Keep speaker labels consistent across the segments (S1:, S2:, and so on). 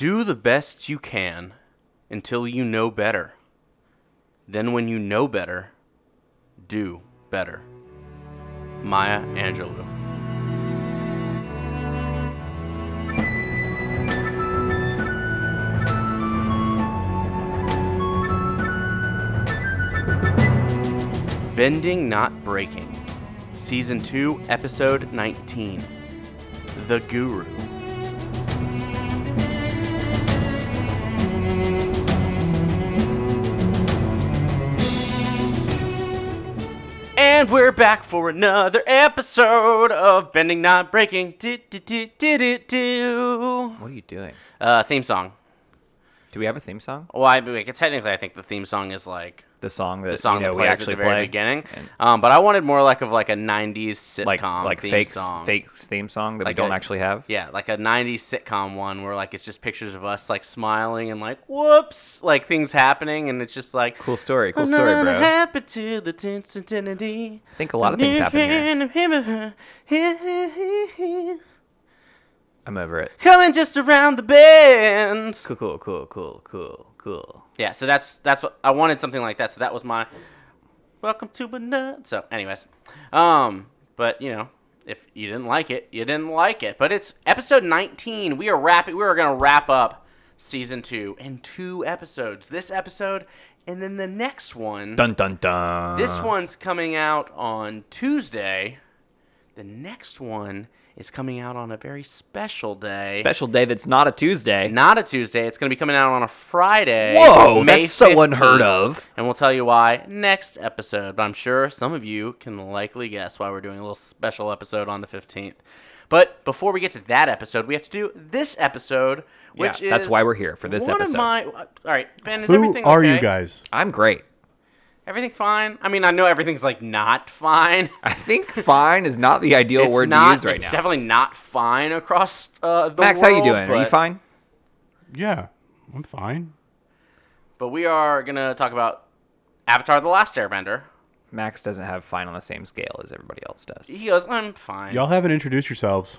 S1: Do the best you can until you know better. Then when you know better, do better. Maya Angelou. Bending Not Breaking, Season 2, Episode 19, The Guru. And we're back for another episode of Bending Not Breaking.
S2: What are you doing?
S1: Theme song.
S2: Do we have a theme song?
S1: Well, technically, I think the theme song is like
S2: The song that,
S1: that
S2: we
S1: plays
S2: actually
S1: at the very
S2: play.
S1: beginning. But I wanted more like a 90s sitcom
S2: like
S1: theme
S2: fake
S1: song.
S2: fake theme song that
S1: Like
S2: we don't actually have.
S1: Yeah, like a 90s sitcom one where like it's just pictures of us like smiling and like whoops, like things happening, and it's just like
S2: Cool story, bro.
S1: Happy to the tendency.
S2: I think a lot of things happen here. I'm over it.
S1: Coming just around the bend.
S2: Cool.
S1: Yeah, so that's what I wanted, something like that. So that was my welcome to Banana. So, anyways, but you know, if you didn't like it, you didn't like it. But it's episode 19. We are gonna wrap up season 2 in 2 episodes. This episode, and then the next one.
S2: Dun dun dun.
S1: This one's coming out on Tuesday. The next one is coming out on a very special day.
S2: Special day that's not a Tuesday.
S1: Not a Tuesday. It's going to be coming out on a Friday.
S2: Whoa,
S1: May
S2: that's so
S1: 15th,
S2: unheard of.
S1: And we'll tell you why next episode. But I'm sure some of you can likely guess why we're doing a little special episode on the 15th. But before we get to that episode, we have to do this episode, which is...
S2: that's why we're here, for this episode.
S1: All right, Ben, is
S3: Who
S1: everything
S3: are
S1: okay?
S3: you guys?
S2: I'm great.
S1: Everything fine? I mean, I know everything's like not fine.
S2: I think fine is not the ideal word to use right
S1: it's
S2: now.
S1: It's definitely not fine across the
S2: Max,
S1: world.
S2: how you doing? Are you fine?
S3: Yeah, I'm fine.
S1: But we are going to talk about Avatar: The Last Airbender.
S2: Max doesn't have fine on the same scale as everybody else does.
S1: He goes, I'm fine.
S3: Y'all haven't introduced yourselves.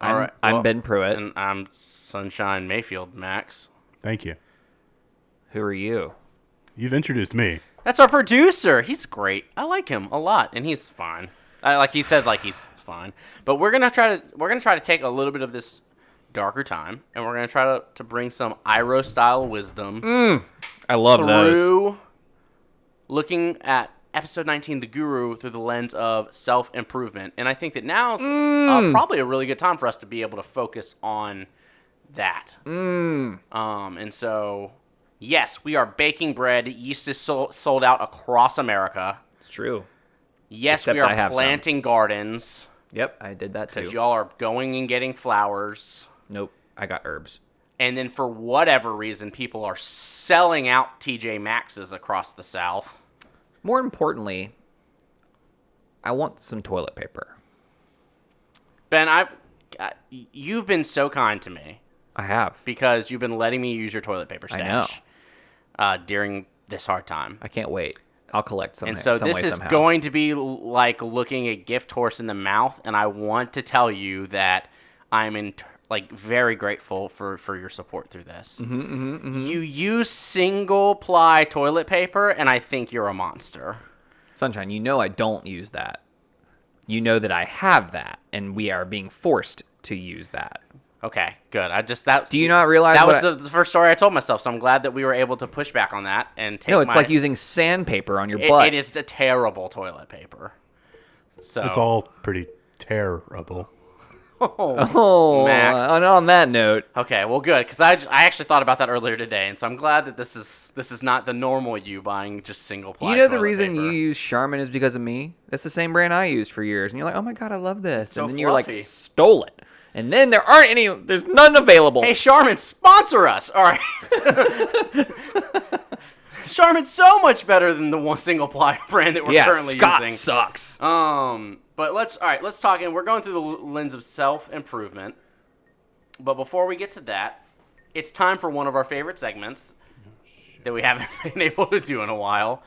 S1: All right.
S2: I'm Ben Pruitt.
S1: And I'm Sunshine Mayfield, Max.
S3: Thank you.
S2: Who are you?
S3: You've introduced me.
S1: That's our producer. He's great. I like him a lot, and he's fine. Like he said, like he's fine. But we're gonna try to take a little bit of this darker time, and we're gonna try to bring some Iroh style wisdom.
S2: I love those.
S1: Through looking at episode 19, The Guru, through the lens of self-improvement. And I think that now's probably a really good time for us to be able to focus on that. And so, yes, we are baking bread. Yeast is sold out across America.
S2: It's true.
S1: Yes,
S2: Except
S1: we
S2: I
S1: are
S2: have
S1: planting gardens.
S2: Yep, I did that too.
S1: Because y'all are going and getting flowers.
S2: Nope, I got herbs.
S1: And then for whatever reason, people are selling out TJ Maxx's across the South.
S2: More importantly, I want some toilet paper.
S1: Ben, you've been so kind to me
S2: I have.
S1: because you've been letting me use your toilet paper
S2: I know.
S1: stash during this hard time.
S2: I can't wait. I'll collect some.
S1: And so
S2: some
S1: this
S2: way,
S1: is
S2: somehow.
S1: going to be like looking a gift horse in the mouth, and I want to tell you that I'm very grateful for your support through this. You use single-ply toilet paper, and I think you're a monster.
S2: Sunshine, you know I don't use that. You know that I have that, and we are being forced to use that.
S1: Okay, good.
S2: Do you not realize
S1: that
S2: what
S1: was the first story I told myself? So I'm glad that we were able to push back on that and take.
S2: No, it's like using sandpaper on your butt.
S1: It is a terrible toilet paper. So
S3: It's all pretty terrible.
S2: Oh,
S1: Max.
S2: On that note,
S1: Okay, well, good, because I actually thought about that earlier today, and so I'm glad that this is not the normal you buying just single ply.
S2: you know the
S1: toilet
S2: reason
S1: paper.
S2: you use Charmin is because of me. That's the same brand I used for years, and you're like, oh my god, I love this,
S1: so
S2: and then you're
S1: fluffy.
S2: like, stole it, and then there's none available.
S1: Hey, Charmin, sponsor us! All right. Charmin's so much better than the one single ply brand that we're currently
S2: Scott
S1: using.
S2: sucks.
S1: But let's talk, and we're going through the lens of self-improvement. But before we get to that, it's time for one of our favorite segments that we haven't been able to do in a while,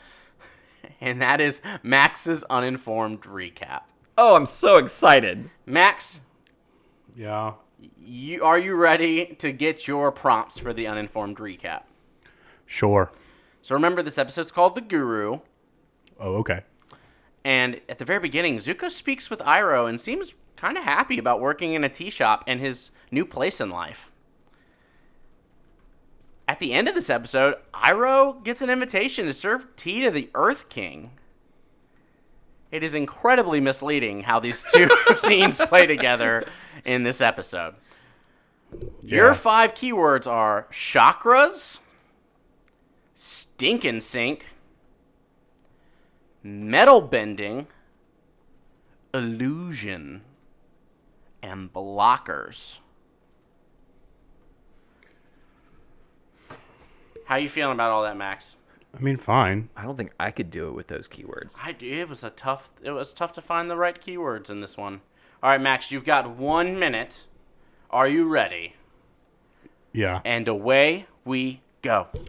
S1: and that is Max's Uninformed Recap.
S2: Oh, I'm so excited.
S1: Max,
S3: Yeah.
S1: Are you ready to get your prompts for the uninformed recap?
S3: Sure.
S1: So remember, this episode's called The Guru.
S3: Oh, okay.
S1: And at the very beginning, Zuko speaks with Iroh and seems kind of happy about working in a tea shop and his new place in life. At the end of this episode, Iroh gets an invitation to serve tea to the Earth King. It is incredibly misleading how these two scenes play together in this episode. Your
S3: Yeah.
S1: 5 keywords are chakras, stinkin' sink, metal bending, illusion, and blockers. How you feeling about all that, Max?
S3: I mean, fine.
S2: I don't think I could do it with those keywords.
S1: It was tough to find the right keywords in this one. All right, Max, you've got 1 minute. Are you ready?
S3: Yeah.
S1: And away we go.
S3: All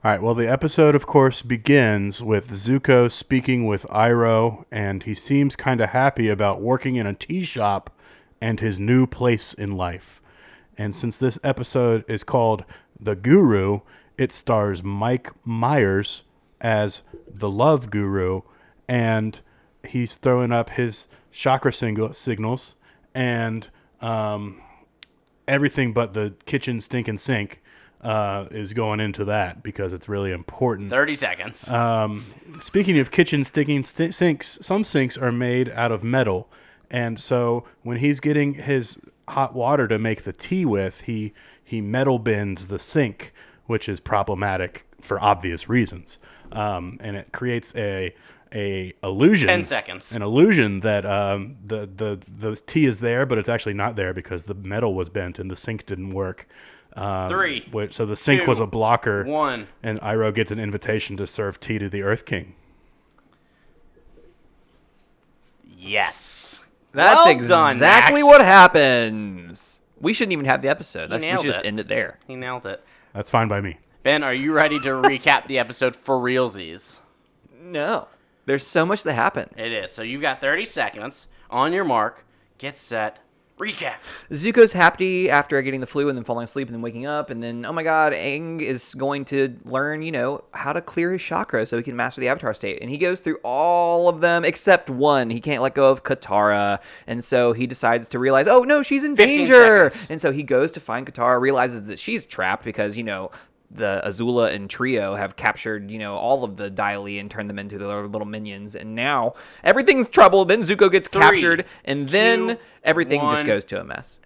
S3: right. Well, the episode, of course, begins with Zuko speaking with Iroh, and he seems kind of happy about working in a tea shop and his new place in life. And since this episode is called The Guru, it stars Mike Myers as the love guru, and he's throwing up his chakra signals, and everything but the kitchen stinking sink is going into that because it's really important.
S1: 30 seconds.
S3: Speaking of kitchen stinking sinks, some sinks are made out of metal, and so when he's getting his hot water to make the tea with, he metal bends the sink, which is problematic for obvious reasons, and it creates a illusion.
S1: 10 seconds.
S3: An illusion that the tea is there, but it's actually not there because the metal was bent and the sink didn't work.
S1: 3.
S3: So the sink
S1: 2,
S3: was a blocker.
S1: 1.
S3: And Iroh gets an invitation to serve tea to the Earth King.
S1: Yes.
S2: That's
S1: Well done,
S2: exactly
S1: Max.
S2: what happens. We shouldn't even have the episode. We
S1: nailed
S2: should just
S1: it.
S2: end it there.
S1: He nailed it.
S3: That's fine by me.
S1: Ben, are you ready to recap the episode for realsies?
S2: No. There's so much that happens.
S1: It is. So you got 30 seconds. On your mark. Get set. Recap.
S2: Zuko's happy after getting the flu and then falling asleep and then waking up. And then, oh my god, Aang is going to learn, how to clear his chakra so he can master the Avatar state. And he goes through all of them except one. He can't let go of Katara. And so he decides to realize, oh no, she's in
S1: 15
S2: danger.
S1: seconds.
S2: And so he goes to find Katara, realizes that she's trapped because, the Azula and Trio have captured, all of the Dai Li and turned them into their little minions. And now everything's trouble. Then Zuko gets
S1: 3,
S2: captured. And then
S1: 2,
S2: everything just
S1: 1.
S2: goes to a mess.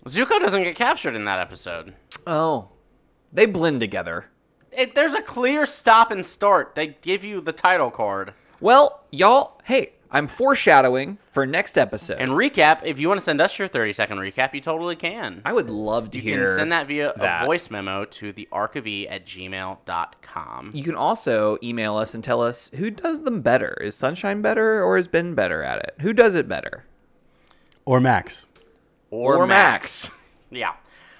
S1: Zuko doesn't get captured in that episode.
S2: Oh, they blend together.
S1: There's a clear stop and start. They give you the title card.
S2: Well, y'all, hey, I'm foreshadowing for next episode.
S1: And recap, if you want to send us your 30-second recap, you totally can.
S2: I would love to
S1: You
S2: hear
S1: can send that via
S2: that.
S1: a voice memo to thearchive@gmail.com.
S2: You can also email us and tell us who does them better. Is Sunshine better or is Ben better at it? Who does it better?
S3: Or Max.
S1: Or
S2: Max.
S1: Yeah.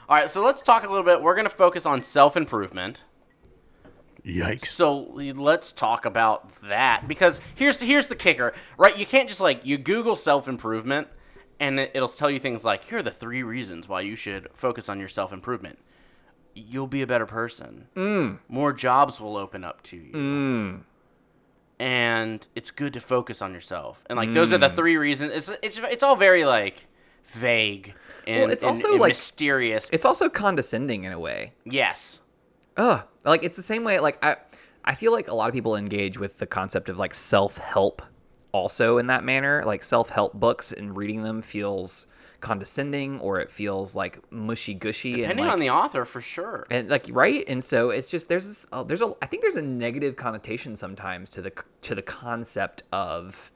S1: All right, so let's talk a little bit. We're going to focus on self-improvement.
S3: Yikes.
S1: So let's talk about that, because here's the kicker, right? You can't just you Google self-improvement and it'll tell you things like, here are the 3 reasons why you should focus on your self-improvement. You'll be a better person. More jobs will open up to you. And it's good to focus on yourself. And those are the 3 reasons. It's all very vague and,
S2: it's also
S1: and mysterious.
S2: It's also condescending in a way.
S1: Yes.
S2: Ugh. It's the same way, I feel like a lot of people engage with the concept of, self-help also in that manner. Self-help books and reading them feels condescending, or it feels, mushy-gushy.
S1: Depending on the author, for sure.
S2: And, right? And so it's just, there's this, I think there's a negative connotation sometimes to the concept of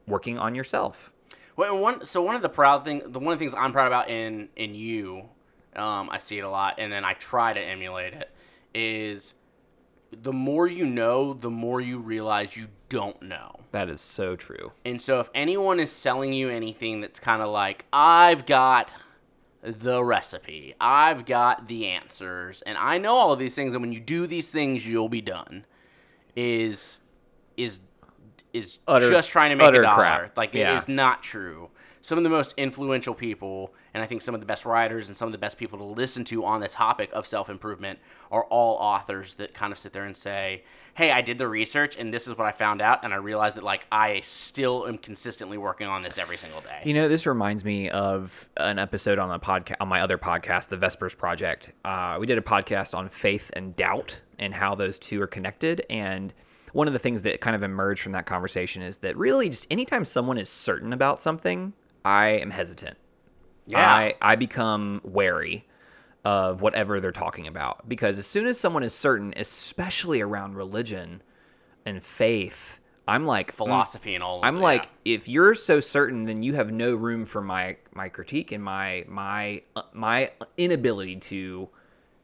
S2: working on yourself.
S1: Well, one of the things I'm proud about in you, I see it a lot, and then I try to emulate it, is the more you know, the more you realize you don't know.
S2: That is so true.
S1: And so if anyone is selling you anything that's kind of like, I've got the recipe, I've got the answers, and I know all of these things, and when you do these things, you'll be done, is is
S2: Utter-
S1: just trying to make
S2: utter
S1: a dollar.
S2: crap.
S1: Like, it
S2: Yeah.
S1: is not true. Some of the most influential people, and I think some of the best writers and some of the best people to listen to on the topic of self-improvement are all authors that kind of sit there and say, hey, I did the research, and this is what I found out, and I realized that, like, I still am consistently working on this every single day.
S2: You know, this reminds me of an episode on my other podcast, the Vespers Project. We did a podcast on faith and doubt and how those two are connected. And one of the things that kind of emerged from that conversation is that really just anytime someone is certain about something, I am hesitant.
S1: Yeah.
S2: I become wary of whatever they're talking about, because as soon as someone is certain, especially around religion and faith, I'm like
S1: Philosophy and all of
S2: I'm
S1: it,
S2: like,
S1: yeah.
S2: if you're so certain, then you have no room for my critique and my inability to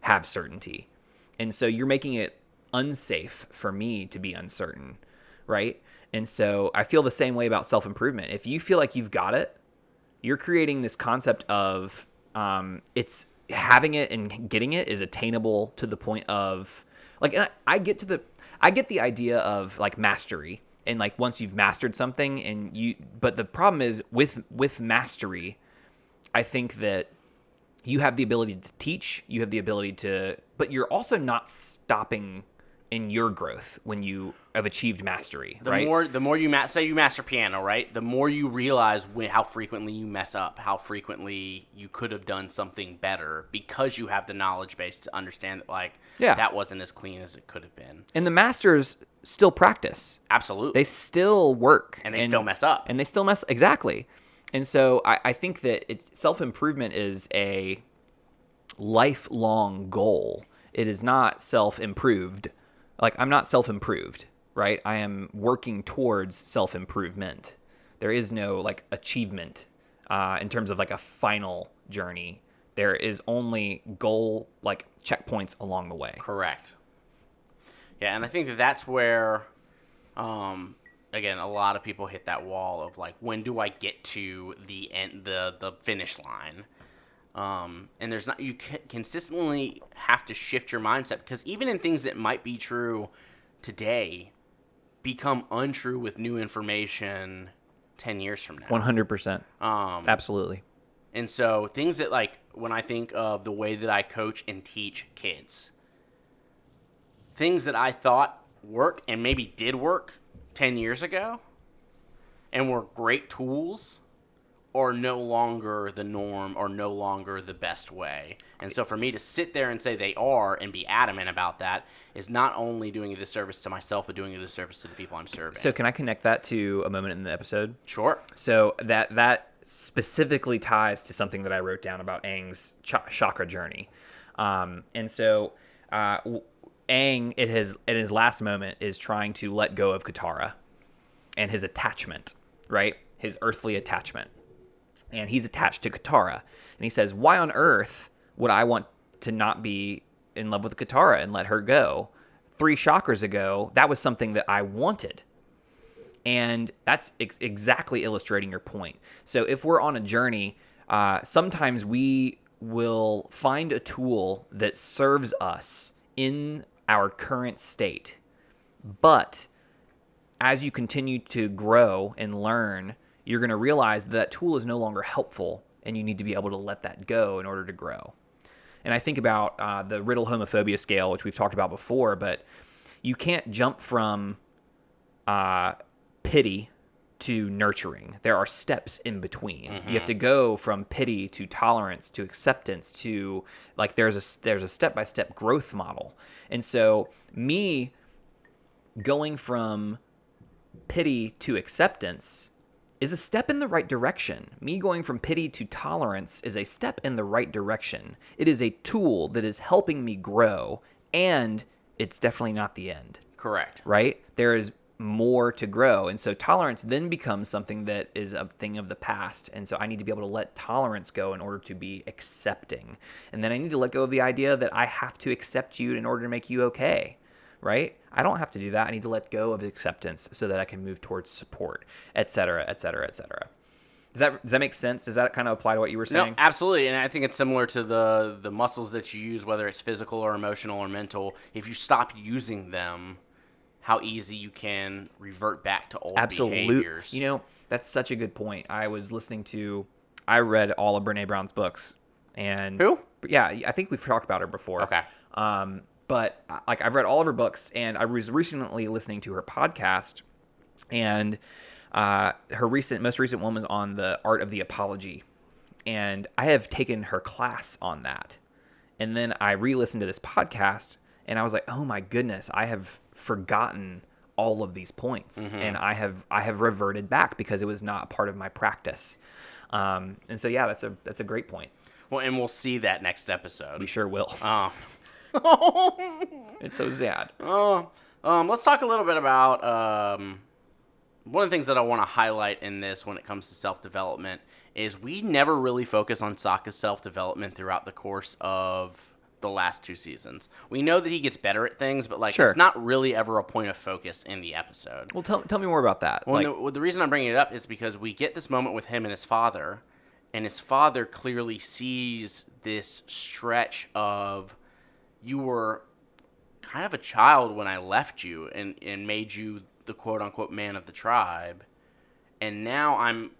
S2: have certainty, and so you're making it unsafe for me to be uncertain, right? And so I feel the same way about self-improvement. If you feel like you've got it, you're creating this concept of it's having it and getting it is attainable to the point of like, and I get the idea of like mastery, and like once you've mastered something and but the problem is with mastery, I think that you have the ability to teach, you have the ability to, but you're also not stopping in your growth when you have achieved mastery, right?
S1: The more you say you master piano, right? The more you realize how frequently you mess up, how frequently you could have done something better because you have the knowledge base to understand that, like,
S2: Yeah.
S1: that wasn't as clean as it could have been.
S2: And the masters still practice.
S1: Absolutely.
S2: They still work.
S1: And they still mess up.
S2: And they still mess, exactly. And so I think that self-improvement is a lifelong goal. It is not self-improved. Like, I'm not self-improved, right? I am working towards self-improvement. There is no, like, achievement in terms of, like, a final journey. There is only goal, like, checkpoints along the way.
S1: Correct. Yeah, and I think that that's where, again, a lot of people hit that wall of, like, when do I get to the end, the finish line? And there's not, you consistently have to shift your mindset, because even in things that might be true today become untrue with new information 10 years from now.
S2: 100%. Absolutely.
S1: And so things that, like, when I think of the way that I coach and teach kids, things that I thought worked and maybe did work 10 years ago and were great tools are no longer the norm or no longer the best way. And so for me to sit there and say they are and be adamant about that is not only doing a disservice to myself, but doing a disservice to the people I'm serving.
S2: So can I connect that to a moment in the episode?
S1: Sure.
S2: So that specifically ties to something that I wrote down about Aang's chakra journey. And so Aang, at his last moment, is trying to let go of Katara and his attachment, right? His earthly attachment. And he's attached to Katara. And he says, why on earth would I want to not be in love with Katara and let her go? 3 chakras ago, that was something that I wanted. And that's exactly illustrating your point. So if we're on a journey, sometimes we will find a tool that serves us in our current state. But as you continue to grow and learn, you're going to realize that tool is no longer helpful, and you need to be able to let that go in order to grow. And I think about the Riddle homophobia scale, which we've talked about before, but you can't jump from pity to nurturing. There are steps in between. Mm-hmm. You have to go from pity to tolerance to acceptance to, like, there's a step-by-step growth model. And so me going from pity to acceptance is a step in the right direction. Me going from pity to tolerance is a step in the right direction. It is a tool that is helping me grow, and it's definitely not the end.
S1: Correct.
S2: Right? There is more to grow. And so tolerance then becomes something that is a thing of the past. And so I need to be able to let tolerance go in order to be accepting. And then I need to let go of the idea that I have to accept you in order to make you okay. Right? I don't have to do that. I need to let go of acceptance so that I can move towards support, et cetera, et cetera, et cetera. Does that make sense? Does that kind of apply to what you were saying?
S1: No, absolutely. And I think it's similar to the muscles that you use, whether it's physical or emotional or mental. If you stop using them, how easy you can revert back to old
S2: Absolute.
S1: behaviors.
S2: You know, that's such a good point. I read all of Brene Brown's books, and
S1: Who?
S2: yeah, I think we've talked about her before.
S1: Okay.
S2: But like I've read all of her books, and I was recently listening to her podcast, and her most recent one was on the art of the apology, and I have taken her class on that, and then I re-listened to this podcast, and I was like, oh my goodness, I have forgotten all of these points, and I have reverted back because it was not part of my practice. And so yeah, that's a great point.
S1: Well, and we'll see that next episode.
S2: We sure will.
S1: Oh.
S2: It's so sad.
S1: Let's talk a little bit about one of the things that I want to highlight in this when it comes to self-development is we never really focus on Sokka's self-development throughout the course of the last 2 seasons. We know that he gets better at things, but
S2: Sure.
S1: It's not really ever a point of focus in the episode.
S2: Well, tell me more about that.
S1: Well, the reason I'm bringing it up is because we get this moment with him and his father, and his father clearly sees this stretch of, you were kind of a child when I left you and made you the quote-unquote man of the tribe, and now I'm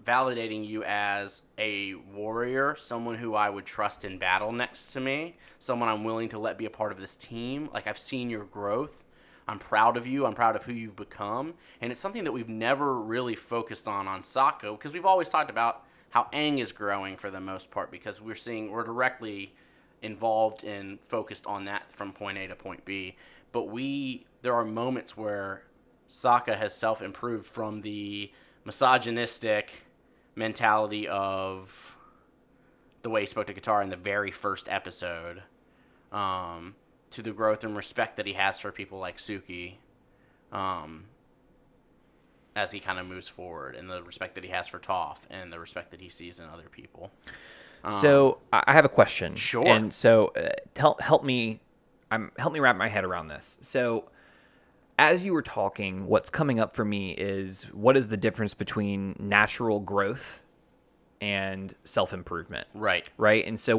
S1: validating you as a warrior, someone who I would trust in battle next to me, someone I'm willing to let be a part of this team. Like, I've seen your growth. I'm proud of you. I'm proud of who you've become. And it's something that we've never really focused on Sokka, because we've always talked about how Aang is growing for the most part, because we're directly involved and focused on that from point A to point B. But there are moments where Sokka has self-improved from the misogynistic mentality of the way he spoke to Katara in the very first episode, to the growth and respect that he has for people like Suki, as he kind of moves forward, and the respect that he has for Toph, and the respect that he sees in other people.
S2: So I have a question.
S1: Sure.
S2: And so help me wrap my head around this. So as you were talking, what's coming up for me is, what is the difference between natural growth and self-improvement?
S1: Right.
S2: Right? And so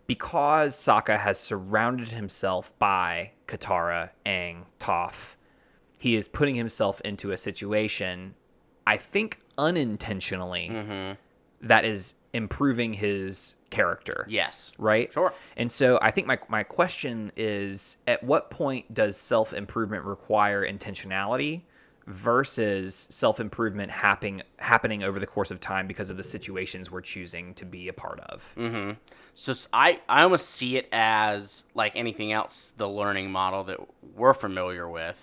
S2: because Sokka has surrounded himself by Katara, Aang, Toph, he is putting himself into a situation, I think unintentionally, that is improving his character.
S1: Yes.
S2: Right?
S1: Sure.
S2: And so I think my question is, at what point does self-improvement require intentionality versus self-improvement happening over the course of time because of the situations we're choosing to be a part of?
S1: Mm-hmm. So I almost see it as, like anything else, the learning model that we're familiar with.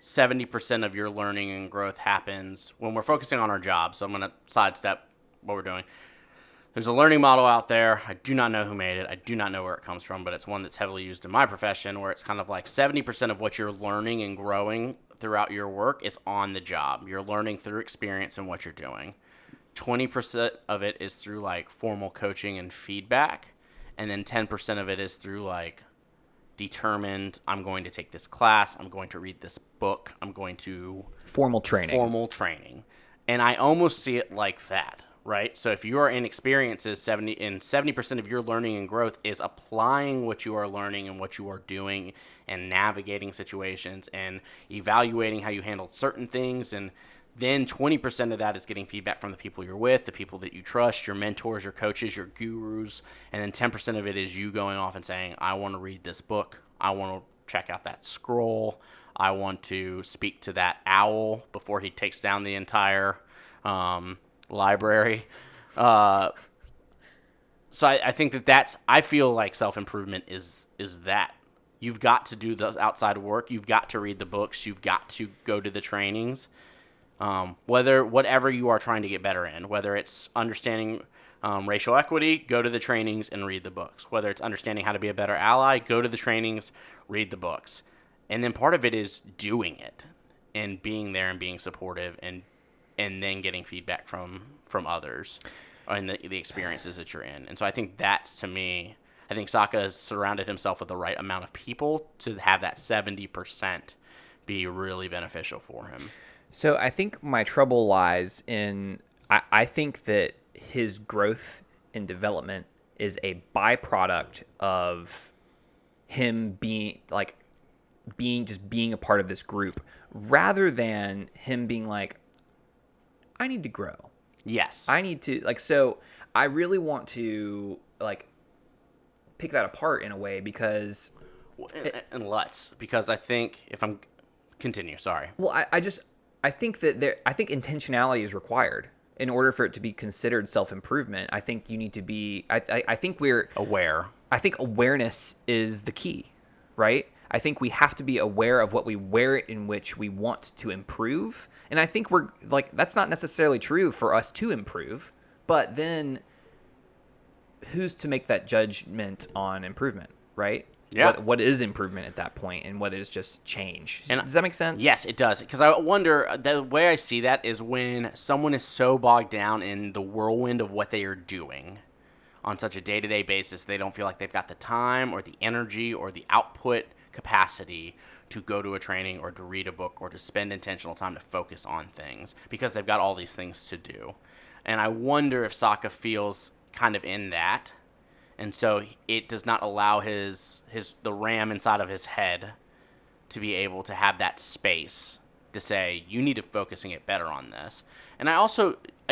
S1: 70% of your learning and growth happens when we're focusing on our job. So I'm going to sidestep what we're doing. There's a learning model out there. I do not know who made it. I do not know where it comes from, but it's one that's heavily used in my profession, where it's kind of like 70% of what you're learning and growing throughout your work is on the job. You're learning through experience and what you're doing. 20% of it is through like formal coaching and feedback, and then 10% of it is through like determined, I'm going to take this class, I'm going to read this book, I'm going to
S2: Formal training.
S1: And I almost see it like that, right? So if your inexperiences, 70% of your learning and growth is applying what you are learning and what you are doing and navigating situations and evaluating how you handled certain things, and then 20% of that is getting feedback from the people you're with, the people that you trust, your mentors, your coaches, your gurus, and then 10% of it is you going off and saying, I want to read this book, I want to check out that scroll, I want to speak to that owl before he takes down the entire library. So I think I feel like self-improvement is that. You've got to do the outside work, you've got to read the books, you've got to go to the trainings. Whatever you are trying to get better in, whether it's understanding racial equity, go to the trainings and read the books. Whether it's understanding how to be a better ally, go to the trainings, read the books. And then part of it is doing it and being there and being supportive and then getting feedback from others and the experiences that you're in. And so I think that's, to me, I think Sokka has surrounded himself with the right amount of people to have that 70% be really beneficial for him.
S2: So I think my trouble lies in, I think that his growth and development is a byproduct of him being a part of this group, rather than him being like, I need to grow.
S1: Yes.
S2: I need to, like, so I really want to, like, pick that apart in a way because...
S1: And let's, because I think if I'm... Continue, sorry.
S2: Well, I think that I think intentionality is required in order for it to be considered self-improvement. I think you need to be, I think we're...
S1: Aware.
S2: I think awareness is the key, right? I think we have to be aware of where in which we want to improve. And I think we're, like, that's not necessarily true for us to improve, but then who's to make that judgment on improvement, right?
S1: Yeah.
S2: What is improvement at that point, and what is just change?
S1: And
S2: does that make sense?
S1: Yes, it does. Because I wonder, the way I see that is when someone is so bogged down in the whirlwind of what they are doing on such a day-to-day basis, they don't feel like they've got the time or the energy or the output capacity to go to a training or to read a book or to spend intentional time to focus on things because they've got all these things to do. And I wonder if Sokka feels kind of in that. And so it does not allow the ram inside of his head to be able to have that space to say, you need to focus and get better on this. And I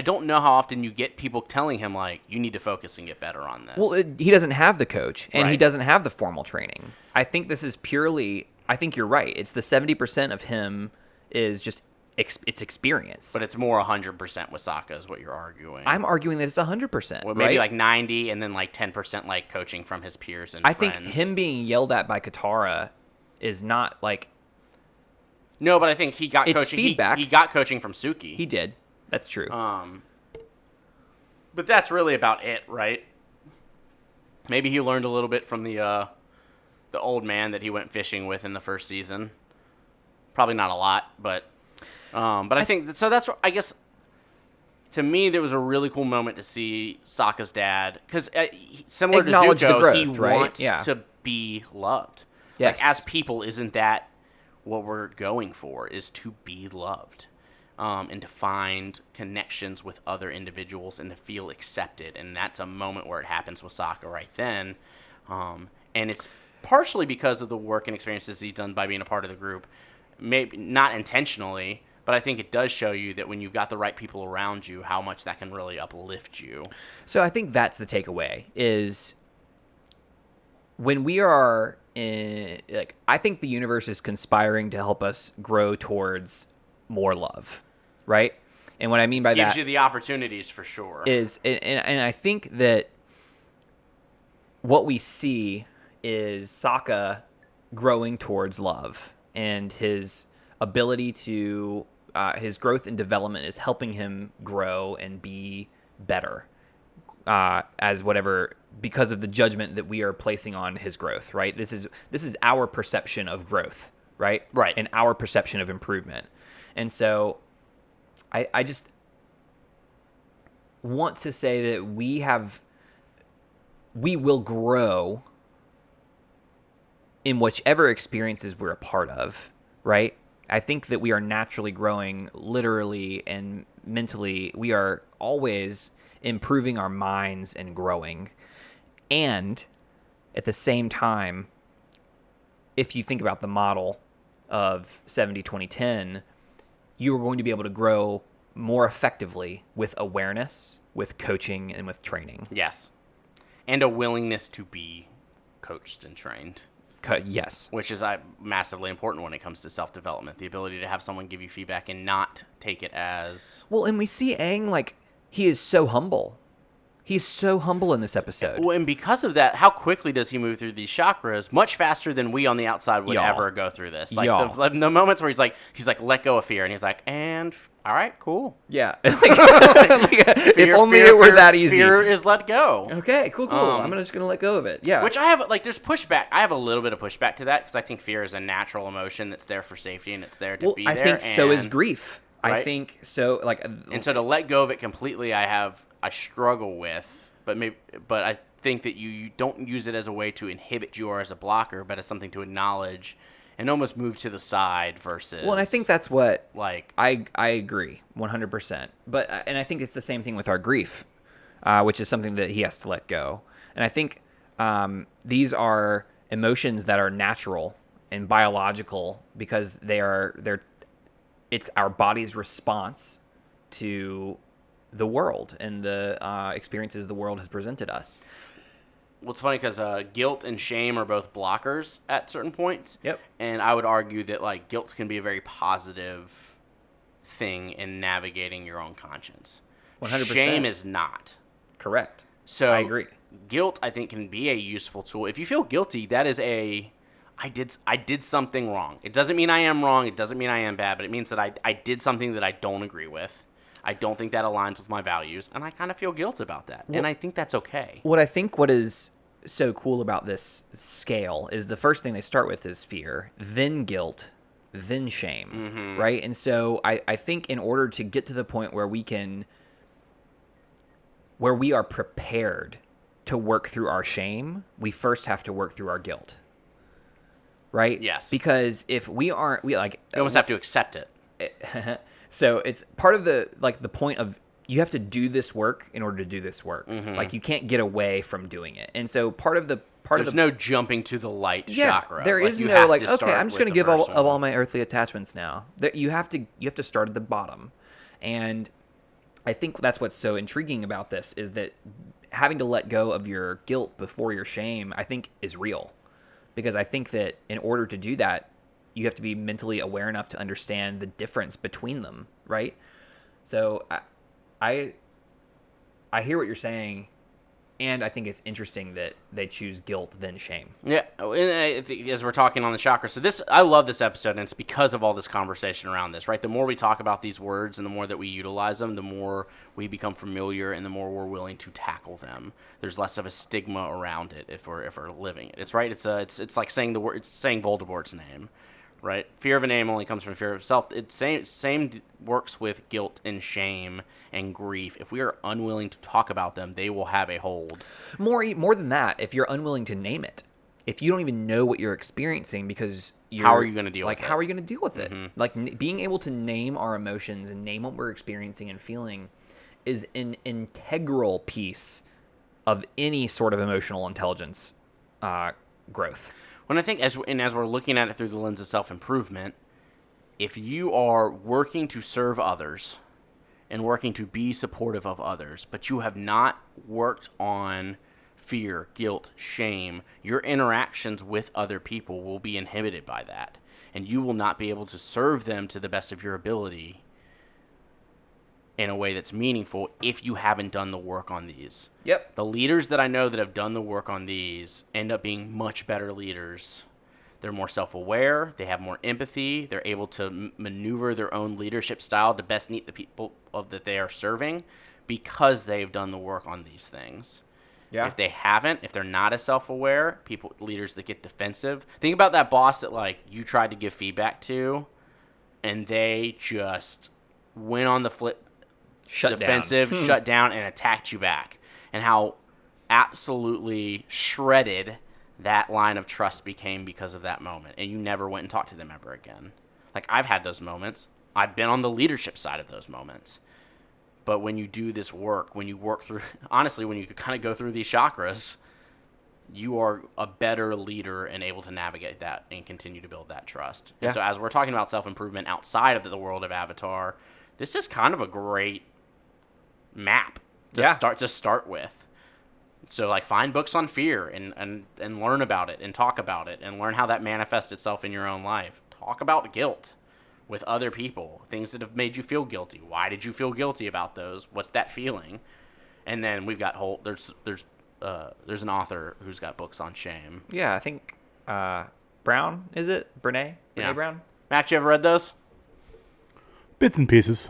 S1: don't know how often you get people telling him, like, you need to focus and get better on this.
S2: Well, he doesn't have the coach, and he
S1: Right.
S2: doesn't have the formal training. I think this is purely, I think you're right. It's the 70% of him is just, it's experience.
S1: But it's more 100% with Sokka is what you're arguing.
S2: I'm arguing that it's 100%.
S1: Well, maybe
S2: right?
S1: like 90 and then like 10% like coaching from his peers and
S2: I
S1: friends.
S2: think him being yelled at by Katara is not like...
S1: No, but I think he got
S2: It's
S1: coaching.
S2: feedback.
S1: He got coaching from Suki.
S2: He did. That's true.
S1: But that's really about it, right? Maybe he learned a little bit from the old man that he went fishing with in the first season. Probably not a lot, but I think so. That's, I guess, to me, there was a really cool moment to see Sokka's dad, because similar to
S2: Acknowledge the
S1: Zuko,
S2: growth,
S1: he
S2: right?
S1: wants
S2: Yeah.
S1: to be loved.
S2: Yes.
S1: Like, as people, isn't that what we're going for? Is to be loved, and to find connections with other individuals and to feel accepted. And that's a moment where it happens with Sokka right then, and it's partially because of the work and experiences he's done by being a part of the group. Maybe not intentionally, but I think it does show you that when you've got the right people around you, how much that can really uplift you.
S2: So I think that's the takeaway is when we are in, like, I think the universe is conspiring to help us grow towards more love, right? And what I mean by
S1: Gives
S2: that
S1: you the opportunities for sure.
S2: is, and I think that what we see is Sokka growing towards love, and his ability to, his growth and development is helping him grow and be better as whatever, because of the judgment that we are placing on his growth, right? This is our perception of growth, right?
S1: Right.
S2: And our perception of improvement. And so I just want to say that we will grow in whichever experiences we're a part of, right? I think that we are naturally growing literally and mentally. We are always improving our minds and growing. And at the same time, if you think about the model of 70-20-10, you are going to be able to grow more effectively with awareness, with coaching, and with training.
S1: Yes. And a willingness to be coached and trained.
S2: Yes.
S1: Which is massively important when it comes to self-development. The ability to have someone give you feedback and not take it as...
S2: Well, and we see Aang, like, he is so humble. He's so humble in this episode.
S1: Well, and because of that, how quickly does he move through these chakras? Much faster than we on the outside would ever go through this. Like the moments where he's like, let go of fear, and he's like, and all right, cool.
S2: Yeah. If only it were that easy.
S1: Fear is let go.
S2: Okay, cool. I'm just gonna let go of it. Yeah.
S1: Which I have, like, there's pushback. I have a little bit of pushback to that because I think fear is a natural emotion that's there for safety and it's there to be there.
S2: I think so is grief.
S1: Right?
S2: I think so. Like,
S1: and so to let go of it completely, I struggle with, but I think that you don't use it as a way to inhibit you or as a blocker, but as something to acknowledge and almost move to the side versus.
S2: Well, and I think that's what,
S1: like,
S2: I agree 100%. But and I think it's the same thing with our grief, which is something that he has to let go. And I think these are emotions that are natural and biological because they're it's our body's response to the world and the experiences the world has presented us.
S1: Well, it's funny because guilt and shame are both blockers at certain points.
S2: Yep.
S1: And I would argue that like guilt can be a very positive thing in navigating your own conscience.
S2: 100%.
S1: Shame is not.
S2: Correct.
S1: So
S2: I agree.
S1: Guilt, I think, can be a useful tool. If you feel guilty, that is I did something wrong. It doesn't mean I am wrong. It doesn't mean I am bad, but it means that I did something that I don't agree with. I don't think that aligns with my values, and I kind of feel guilt about that. And I think that's okay.
S2: What is so cool about this scale is the first thing they start with is fear, then guilt, then shame, right? And so I think in order to get to the point where we are prepared to work through our shame, we first have to work through our guilt. Right?
S1: Yes.
S2: Because if we aren't, we
S1: almost have to accept it.
S2: So it's part of the point of you have to do this work in order to do this work. Like you can't get away from doing it. And so
S1: There's no jumping to the light chakra.
S2: There
S1: like,
S2: is
S1: you
S2: no
S1: have
S2: like
S1: to
S2: okay,
S1: start
S2: I'm just
S1: with
S2: going to
S1: the
S2: give
S1: first
S2: all
S1: one.
S2: my earthly attachments now. That you have to start at the bottom. And I think that's what's so intriguing about this is that having to let go of your guilt before your shame, I think, is real. Because I think that in order to do that, you have to be mentally aware enough to understand the difference between them, right? So I hear what you're saying, and I think it's interesting that they choose guilt then shame.
S1: Yeah, and I think as we're talking on the chakra, so I love this episode, and it's because of all this conversation around this, right? The more we talk about these words and the more that we utilize them, the more we become familiar and the more we're willing to tackle them. There's less of a stigma around it if we're living it. It's right. It's like saying the word. It's saying Voldemort's name, right? Fear of a name only comes from fear of self. It same works with guilt and shame and grief. If we are unwilling to talk about them, they will have a hold.
S2: More than that, if you're unwilling to name it, if you don't even know what you're experiencing because
S1: how are you going to deal with it?
S2: How are you going to deal with it? Like being able to name our emotions and name what we're experiencing and feeling is an integral piece of any sort of emotional intelligence growth.
S1: When I think as we're looking at it through the lens of self-improvement, if you are working to serve others and working to be supportive of others, but you have not worked on fear, guilt, shame, your interactions with other people will be inhibited by that, and you will not be able to serve them to the best of your ability in a way that's meaningful if you haven't done the work on these.
S2: Yep.
S1: The leaders that I know that have done the work on these end up being much better leaders. They're more self-aware. They have more empathy. They're able to maneuver their own leadership style to best meet the people that they are serving because they've done the work on these things.
S2: Yeah.
S1: If they haven't, if they're not as self-aware, leaders that get defensive. Think about that boss that like you tried to give feedback to, and they just went on the flip. Shut down, and attacked you back. And how absolutely shredded that line of trust became because of that moment. And you never went and talked to them ever again. Like, I've had those moments. I've been on the leadership side of those moments. But when you do this work, when you work through, honestly, when you kind of go through these chakras, you are a better leader and able to navigate that and continue to build that trust.
S2: Yeah.
S1: And so as we're talking about self-improvement outside of the world of Avatar, this is kind of a great map to start with. So like find books on fear and learn about it and talk about it and learn how that manifests itself in your own life. Talk about guilt with other people, things that have made you feel guilty. Why did you feel guilty about those? What's that feeling? And then we've got there's an author who's got books on shame.
S2: Yeah, I think Brown, is it? Brene Brown?
S1: Max, you ever read those?
S3: Bits and pieces.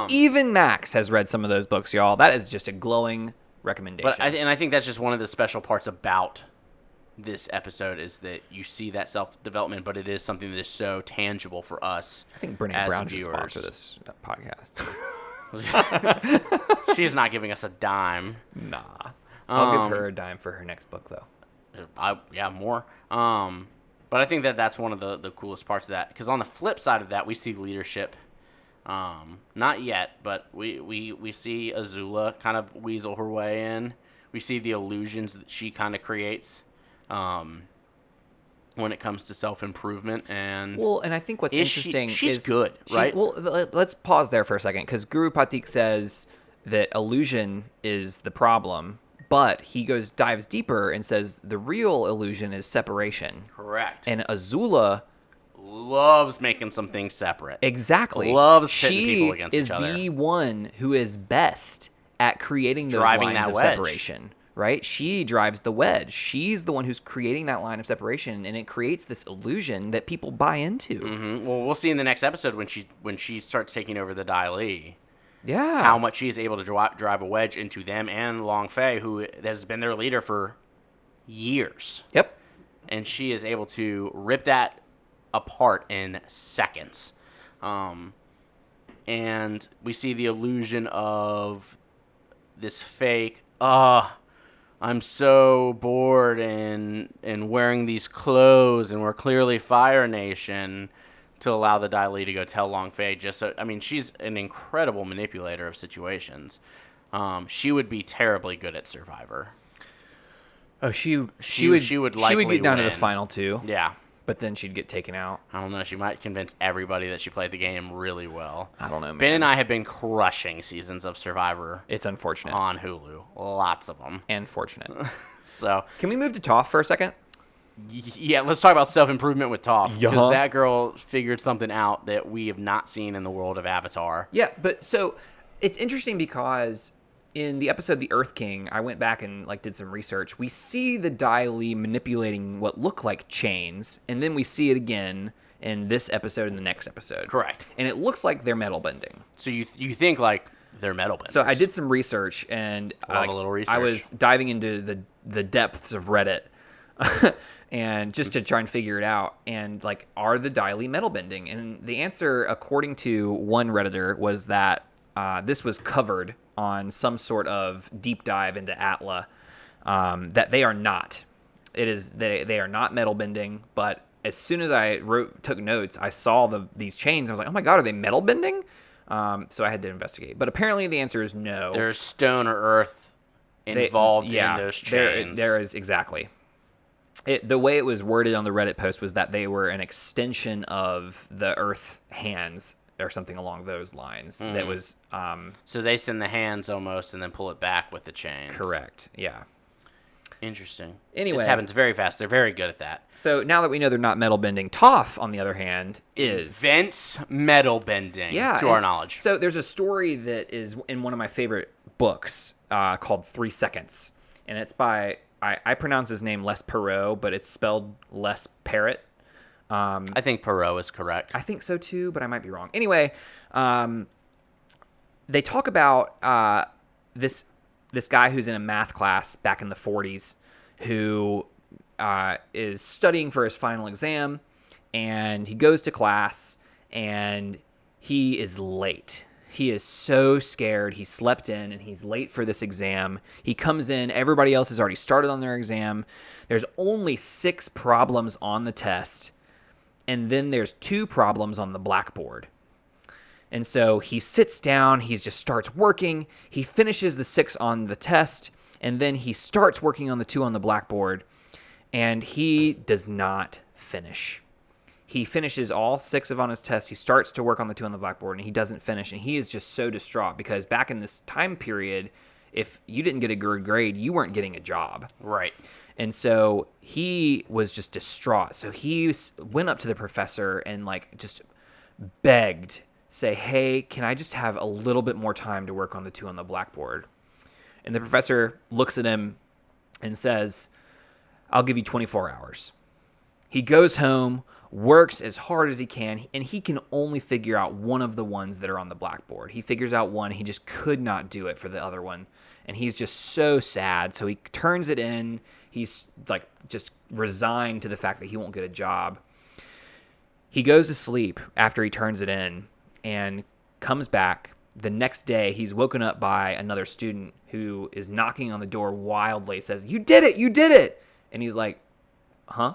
S2: Even Max has read some of those books, y'all. That is just a glowing recommendation.
S1: But I think that's just one of the special parts about this episode is that you see that self-development, but it is something that is so tangible for us.
S2: I think Brene Brown should sponsor this podcast.
S1: She's not giving us a dime.
S2: Nah. I'll give her a dime for her next book, though.
S1: More. But I think that's one of the coolest parts of that. Because on the flip side of that, we see leadership. Not yet, but we see Azula kind of weasel her way in. We see the illusions that she kind of creates. when it comes to self-improvement. And
S2: Well, and I think what's interesting
S1: she's
S2: is
S1: good, right?
S2: Well, let's pause there for a second because Guru Patik says that illusion is the problem, but he dives deeper and says the real illusion is separation.
S1: Correct.
S2: And Azula
S1: Loves making some things separate.
S2: exactly
S1: Loves pitting people against
S2: she is
S1: each other.
S2: the one who is best at creating those
S1: Driving
S2: lines
S1: that
S2: of
S1: wedge.
S2: separation. Right? She drives the wedge. She's the one who's creating that line of separation, and it creates this illusion that people buy into.
S1: Mm-hmm. Well, we'll see in the next episode when she starts taking over the Dai Li,
S2: Yeah.
S1: how much she is able to drive a wedge into them and Long Fei, who has been their leader for years.
S2: Yep.
S1: And she is able to rip that apart in seconds. And we see the illusion of this fake, I'm so bored and wearing these clothes, and we're clearly Fire Nation, to allow the Dai Li to go tell Long Fei. She's an incredible manipulator of situations. She would be terribly good at Survivor.
S2: Oh, she would
S1: likely
S2: get down to
S1: win.
S2: the final two.
S1: Yeah.
S2: But then she'd get taken out.
S1: I don't know. She might convince everybody that she played the game really well.
S2: I don't know, man.
S1: Ben and I have been crushing seasons of Survivor
S2: It's unfortunate.
S1: on Hulu. Lots of them.
S2: And fortunate.
S1: So,
S2: Can we move to Toph for a second?
S1: yeah, let's talk about self-improvement with Toph. Because
S2: Yeah.
S1: that girl figured something out that we have not seen in the world of Avatar.
S2: Yeah, but so it's interesting because in the episode The Earth King, I went back and did some research. We see the Dai Li manipulating what look like chains, and then we see it again in this episode and the next episode.
S1: Correct.
S2: And it looks like they're metal bending.
S1: So you think like they're metal benders.
S2: So I did some research, and
S1: Love a little research.
S2: I was diving into the depths of Reddit, and just to try and figure it out. And are the Dai Li metal bending? And the answer, according to one Redditor, was that this was covered on some sort of deep dive into Atla. That they are not. They are not metal bending. But as soon as I took notes, I saw these chains. I was like, oh my god, are they metal bending? So I had to investigate. But apparently the answer is no.
S1: There's stone or earth involved in those chains.
S2: There is, exactly. The way it was worded on the Reddit post was that they were an extension of the earth hands or something along those lines. That was
S1: So they send the hands almost and then pull it back with the chains.
S2: correct. Yeah.
S1: Interesting.
S2: Anyway.
S1: It happens very fast. They're very good at that.
S2: So now that we know they're not metal bending, Toph, on the other hand, is
S1: Vince metal bending, to our knowledge.
S2: So there's a story that is in one of my favorite books called 3 Seconds. And it's by, I pronounce his name Les Perot, but it's spelled Les Parrot.
S1: I think Perot is correct.
S2: I think so too, but I might be wrong. Anyway, they talk about this guy who's in a math class back in the 40s who is studying for his final exam, and he goes to class and he is late. He is so scared. He slept in and he's late for this exam. He comes in. Everybody else has already started on their exam. There's only 6 problems on the test. And then there's 2 problems on the blackboard. And so he sits down. He just starts working. He finishes the 6 on the test. And then he starts working on the 2 on the blackboard. And he does not finish. He finishes all 6 on his test. He starts to work on the 2 on the blackboard, and he doesn't finish. And he is just so distraught because back in this time period, if you didn't get a good grade, you weren't getting a job.
S1: Right.
S2: And so he was just distraught. So he went up to the professor and just begged, say, hey, can I just have a little bit more time to work on the 2 on the blackboard? And the professor looks at him and says, I'll give you 24 hours. He goes home, works as hard as he can, and he can only figure out one of the ones that are on the blackboard. He figures out one. He just could not do it for the other one. And he's just so sad. So he turns it in. He's just resigned to the fact that he won't get a job. He goes to sleep after he turns it in and comes back. The next day, he's woken up by another student who is knocking on the door wildly, says, you did it, you did it. And he's like, huh?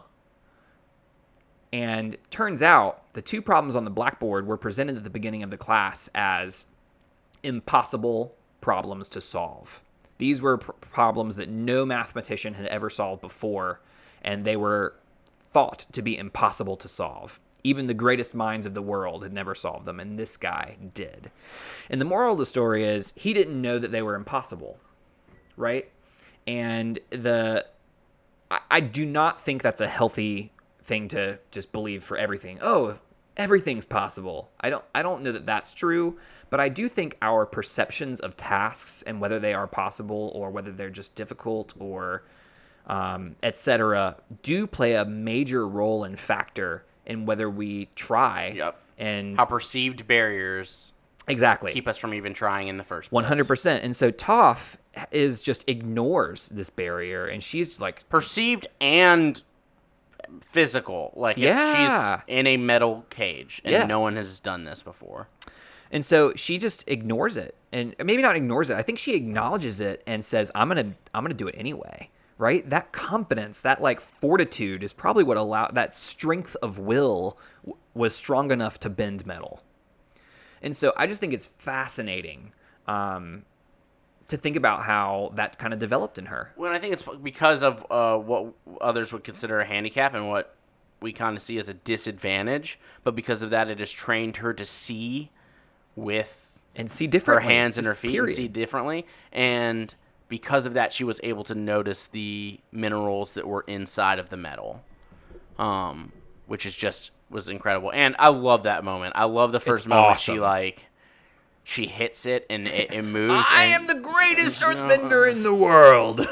S2: And turns out the 2 problems on the blackboard were presented at the beginning of the class as impossible problems to solve. These were problems that no mathematician had ever solved before, and they were thought to be impossible to solve. Even the greatest minds of the world had never solved them, and this guy did. And the moral of the story is he didn't know that they were impossible, right? And I do not think that's a healthy thing to just believe for everything. Oh, everything's possible. I don't know that that's true, but I do think our perceptions of tasks and whether they are possible or whether they're just difficult or etc. do play a major role and factor in whether we try.
S1: Yep.
S2: And
S1: how perceived barriers
S2: exactly
S1: keep us from even trying in the first place.
S2: 100%. And so Toph just ignores this barrier, and she's like
S1: perceived and physical. Like she's in a metal cage, and no one has done this before.
S2: And so she just ignores it, and maybe not ignores it. I think she acknowledges it and says, "I'm gonna do it anyway." Right? That confidence, that like fortitude, is probably what allowed that strength of will was strong enough to bend metal. And so I just think it's fascinating to think about how that kind of developed in her.
S1: Well, I think it's because of what others would consider a handicap and what we kind of see as a disadvantage. But because of that, it has trained her to see with
S2: and see differently,
S1: her hands and her feet,
S2: period.
S1: and see differently. And because of that, she was able to notice the minerals that were inside of the metal, which was incredible. And I love that moment. I love the first moment
S2: awesome.
S1: she hits it and it moves.
S2: I am the greatest earthbender in the world.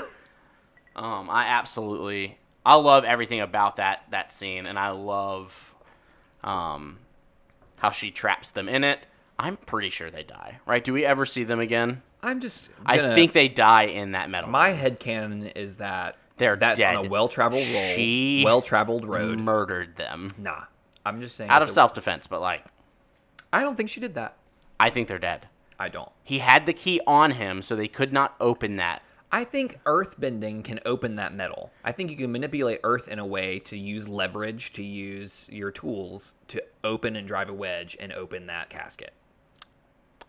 S1: I love everything about that scene, and I love how she traps them in it. I'm pretty sure they die, right? Do we ever see them again? I think they die in that metal.
S2: My headcanon is that
S1: that's
S2: dead. On a well-traveled road.
S1: Murdered them.
S2: Nah, I'm just saying
S1: out of self-defense, but like,
S2: I don't think she did that.
S1: I think they're dead.
S2: I don't.
S1: He had the key on him, so they could not open that.
S2: I think earthbending can open that metal. I think you can manipulate earth in a way to use leverage, to use your tools to open and drive a wedge and open that casket.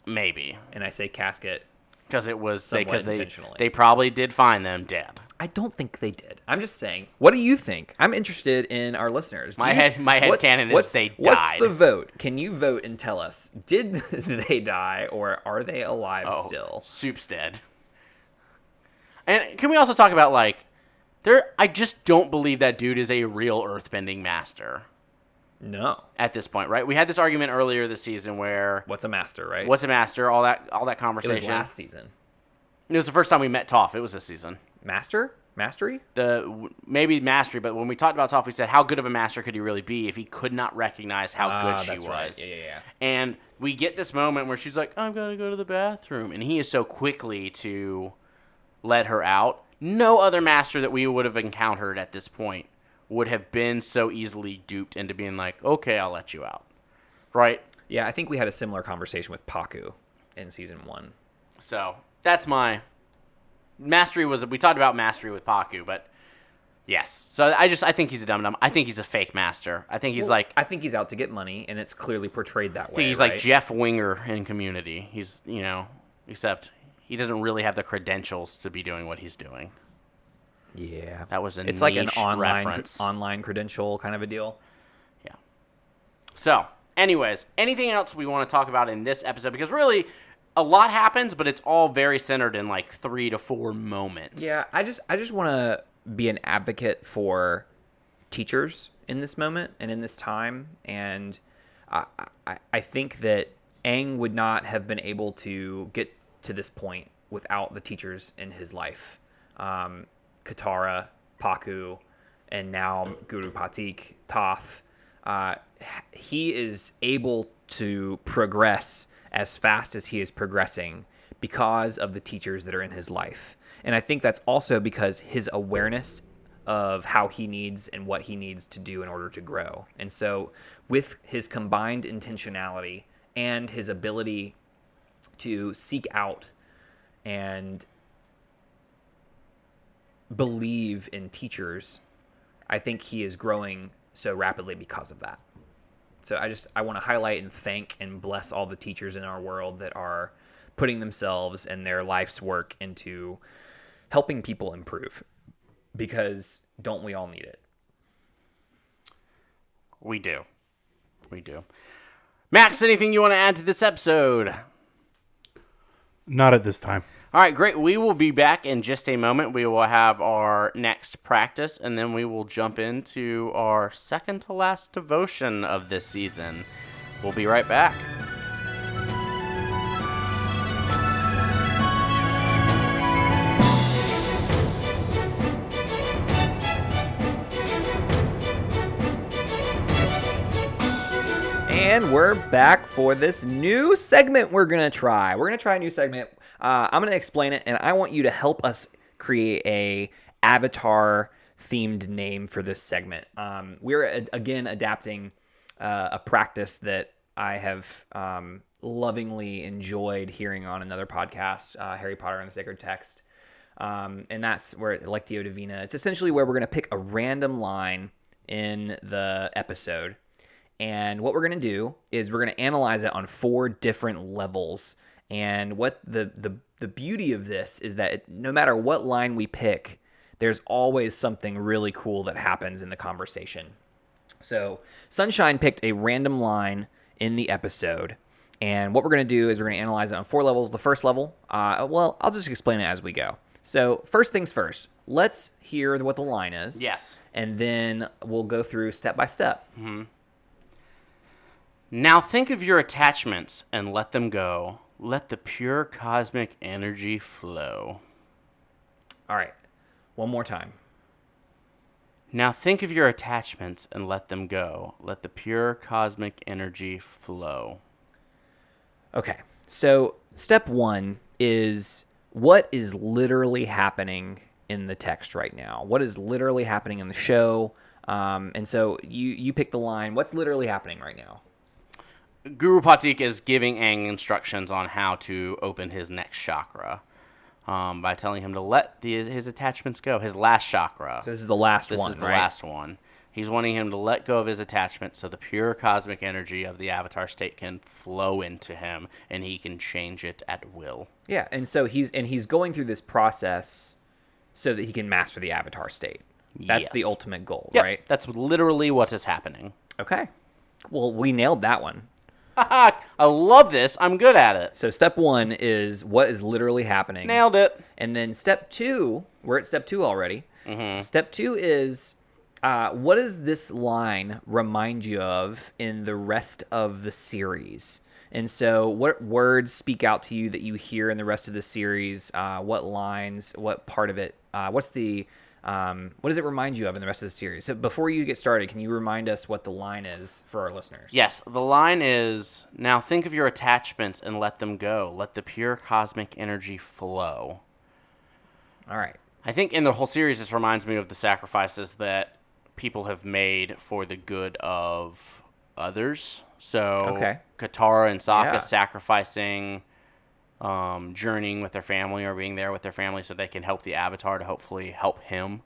S1: Maybe.
S2: And I say casket
S1: because it was
S2: intentionally.
S1: They probably did find them dead.
S2: I don't think they did. I'm just saying. What do you think? I'm interested in our listeners.
S1: My head canon is they died.
S2: What's the vote? Can you vote and tell us? Did they die or are they alive still?
S1: Soup's dead. And can we also talk about like I just don't believe that dude is a real earthbending master.
S2: No.
S1: At this point, right? We had this argument earlier this season where
S2: what's a master, right?
S1: What's a master? All that conversation.
S2: It was last season.
S1: It was the first time we met Toph. It was this season.
S2: Mastery?
S1: Maybe mastery, but when we talked about Toph, we said how good of a master could he really be if he could not recognize how good she was.
S2: Right. Yeah.
S1: And we get this moment where she's like, "I'm gonna go to the bathroom," and he is so quickly to let her out. No other master that we would have encountered at this point would have been so easily duped into being like, "Okay, I'll let you out." Right?
S2: Yeah, I think we had a similar conversation with Paku in season 1.
S1: So that's my mastery. We talked about mastery with Paku, but yes. So I think he's a dum-dum. I think he's a fake master. I think he's
S2: I think he's out to get money, and it's clearly portrayed that way.
S1: I think he's like Jeff Winger in Community. He's, except he doesn't really have the credentials to be doing what he's doing.
S2: Yeah.
S1: That was
S2: it's like an
S1: reference.
S2: online credential kind of a deal.
S1: Yeah. So, anyways, anything else we want to talk about in this episode? Because really, a lot happens, but it's all very centered in like 3 to 4 moments.
S2: Yeah, I just want to be an advocate for teachers in this moment and in this time, and I think that Aang would not have been able to get to this point without the teachers in his life. Katara, Paku, and now Guru Patik, Toph. He is able to progress as fast as he is progressing because of the teachers that are in his life. And I think that's also because his awareness of how he needs and what he needs to do in order to grow. And so with his combined intentionality and his ability to seek out and believe in teachers, I think he is growing so rapidly because of that. So I want to highlight and thank and bless all the teachers in our world that are putting themselves and their life's work into helping people improve, because don't we all need it?
S1: We do. Max, anything you want to add to this episode?
S3: Not at this time.
S1: All right, great. We will be back in just a moment. We will have our next practice, and then we will jump into our second to last devotion of this season. We'll be right back.
S2: And we're back for this new segment we're going to try. We're going to try a new segment. I'm going to explain it, and I want you to help us create a Avatar-themed name for this segment. We're, again, adapting a practice that I have lovingly enjoyed hearing on another podcast, Harry Potter and the Sacred Text. And that's where Lectio Divina, it's essentially where we're going to pick a random line in the episode. And what we're going to do is we're going to analyze it on 4 different levels. And what the beauty of this is that no matter what line we pick, there's always something really cool that happens in the conversation. So Sunshine picked a random line in the episode. And what we're going to do is we're going to analyze it on 4 levels. The first level, well, I'll just explain it as we go. So first things first, let's hear what the line is.
S1: Yes.
S2: And then we'll go through step by step.
S1: Mm-hmm. Now think of your attachments and let them go. Let the pure cosmic energy flow.
S2: All right. One more time.
S1: Now think of your attachments and let them go. Let the pure cosmic energy flow.
S2: Okay. So step 1 is what is literally happening in the text right now? What is literally happening in the show? And so you pick the line. What's literally happening right now?
S1: Guru Patik is giving Aang instructions on how to open his next chakra by telling him to let his attachments go, his last chakra.
S2: So this is the last one,
S1: This is the last one. He's wanting him to let go of his attachment so the pure cosmic energy of the Avatar state can flow into him and he can change it at will.
S2: Yeah, and so he's going through this process so that he can master the Avatar state. That's
S1: Yes.
S2: the ultimate goal,
S1: Yep,
S2: right?
S1: that's literally what is happening.
S2: Okay. Well, we nailed that one.
S1: I love this. I'm good at it.
S2: So step 1 is what is literally happening.
S1: Nailed it.
S2: And then step 2, we're at step 2 already.
S1: Mm-hmm.
S2: Step 2 is what does this line remind you of in the rest of the series? And so what words speak out to you that you hear in the rest of the series? What lines, what part of it, what does it remind you of in the rest of the series? So before you get started, can you remind us what the line is for our listeners?
S1: Yes, the line is, now think of your attachments and let them go. Let the pure cosmic energy flow.
S2: All right.
S1: I think in the whole series, this reminds me of the sacrifices that people have made for the good of others. So
S2: Okay.
S1: Katara and Sokka
S2: Yeah.
S1: sacrificing, journeying with their family or being there with their family so they can help the Avatar to hopefully help him.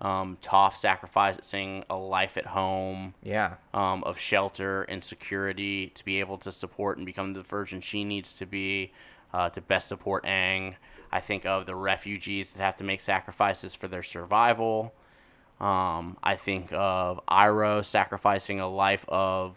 S1: Toph sacrificing a life at home,
S2: Yeah.
S1: of shelter and security to be able to support and become the version she needs to be to best support Aang. I think of the refugees that have to make sacrifices for their survival. I think of Iroh sacrificing a life of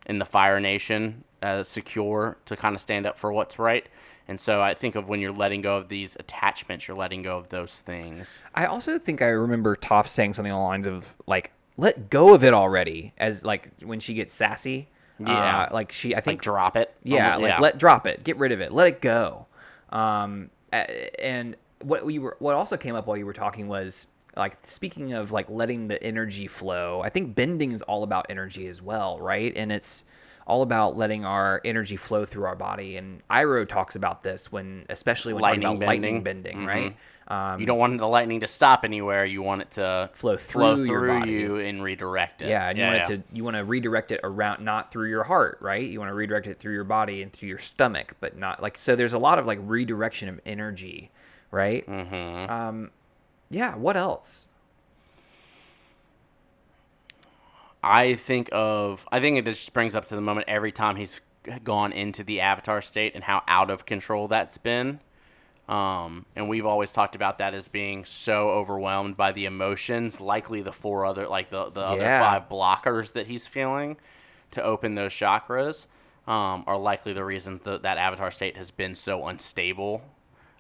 S1: in the Fire Nation, secure to kind of stand up for what's right. And so I think of when you're letting go of these attachments, you're letting go of those things.
S2: I also think I remember Toph saying something along the lines of, like, let go of it already, as, like, when she gets sassy.
S1: Yeah.
S2: I think...
S1: Like drop it.
S2: Yeah, drop it. Get rid of it. Let it go. And what also came up while you were talking was, like, speaking of, like, letting the energy flow, I think bending is all about energy as well, right? And it's all about letting our energy flow through our body. And Iroh talks about this especially when talking about lightning bending,
S1: Mm-hmm.
S2: right?
S1: You don't want the lightning to stop anywhere. You want it to
S2: Flow through your
S1: through
S2: body.
S1: you and redirect it.
S2: Yeah, and you want to redirect it around, not through your heart, right? You want to redirect it through your body and through your stomach, but not like, so there's a lot of, like, redirection of energy, right?
S1: Mm-hmm.
S2: Yeah, what else?
S1: I think it just brings up to the moment every time he's gone into the Avatar state and how out of control that's been. And we've always talked about that as being so overwhelmed by the emotions, likely the four other, like the other
S2: Yeah.
S1: 5 blockers that he's feeling to open those chakras, are likely the reason that avatar state has been so unstable.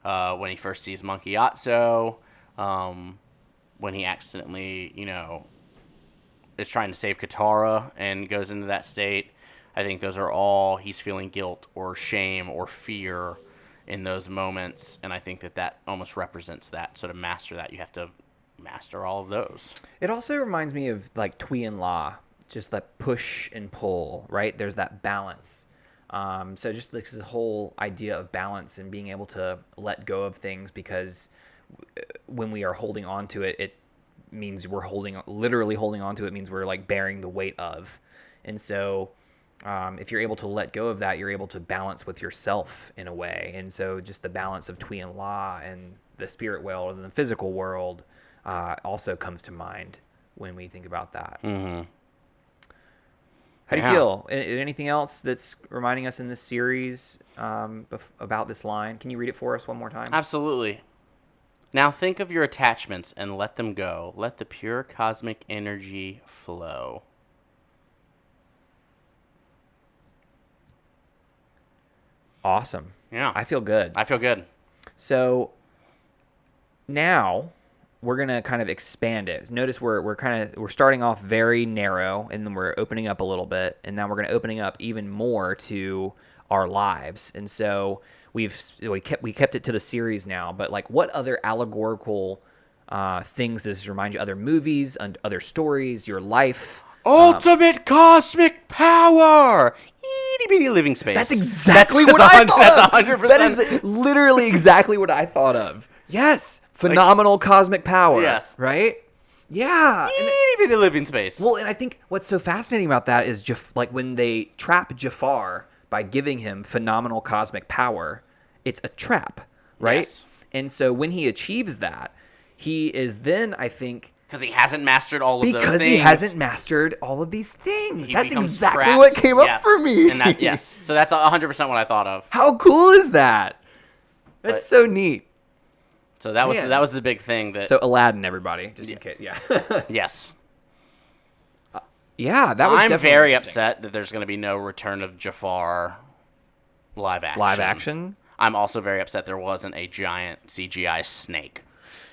S1: When he first sees Monkey Atso, when he accidentally, is trying to save Katara and goes into that state. I think those are all he's feeling guilt or shame or fear in those moments, and I think that almost represents that. So to master that, you have to master all of those.
S2: It also reminds me of like Tui and La, just that push and pull, right? There's that balance. So just this whole idea of balance and being able to let go of things, because when we are holding on to it, it means we're literally holding on to it means we're like bearing the weight of. And so if you're able to let go of that, you're able to balance with yourself in a way. And so just the balance of Tui and La and the spirit world and the physical world also comes to mind when we think about that.
S1: Mm-hmm.
S2: How do you feel? Anything else that's reminding us in this series about this line? Can you read it for us one more time?
S1: Absolutely. Now think of your attachments and let them go. Let the pure cosmic energy flow.
S2: Awesome.
S1: Yeah.
S2: I feel good.
S1: I feel good.
S2: So now we're gonna kind of expand it. Notice we're starting off very narrow, and then we're opening up a little bit, and now we're gonna opening up even more to our lives. And so we kept it to the series now, but like, what other allegorical things does this remind you? Other movies and other stories, your life.
S1: Ultimate cosmic power! Itty bitty living space.
S2: That's exactly what I thought of.
S1: 100%.
S2: That is literally exactly what I thought of. Yes. Phenomenal cosmic power.
S1: Yes.
S2: Right? Yeah.
S1: Itty bitty living space.
S2: Well, and I think what's so fascinating about that is like when they trap Jafar by giving him phenomenal cosmic power, it's a trap, right?
S1: Yes.
S2: And so when he achieves that, he is then, I think,
S1: Because he hasn't mastered all of those things.
S2: because he hasn't mastered all of these things.
S1: He
S2: That's
S1: becomes
S2: exactly
S1: trapped.
S2: what came
S1: Yeah.
S2: up for me.
S1: And yes. So that's 100% what I thought of.
S2: How cool is that? That's
S1: But-
S2: so neat.
S1: So that
S2: Man.
S1: was the big thing that.
S2: So Aladdin, everybody, just in case. Yeah.
S1: Yes.
S2: Yeah, that was
S1: I'm
S2: definitely
S1: very
S2: interesting.
S1: upset that there's going to be no Return of Jafar live action.
S2: Live action?
S1: I'm also very upset there wasn't a giant CGI snake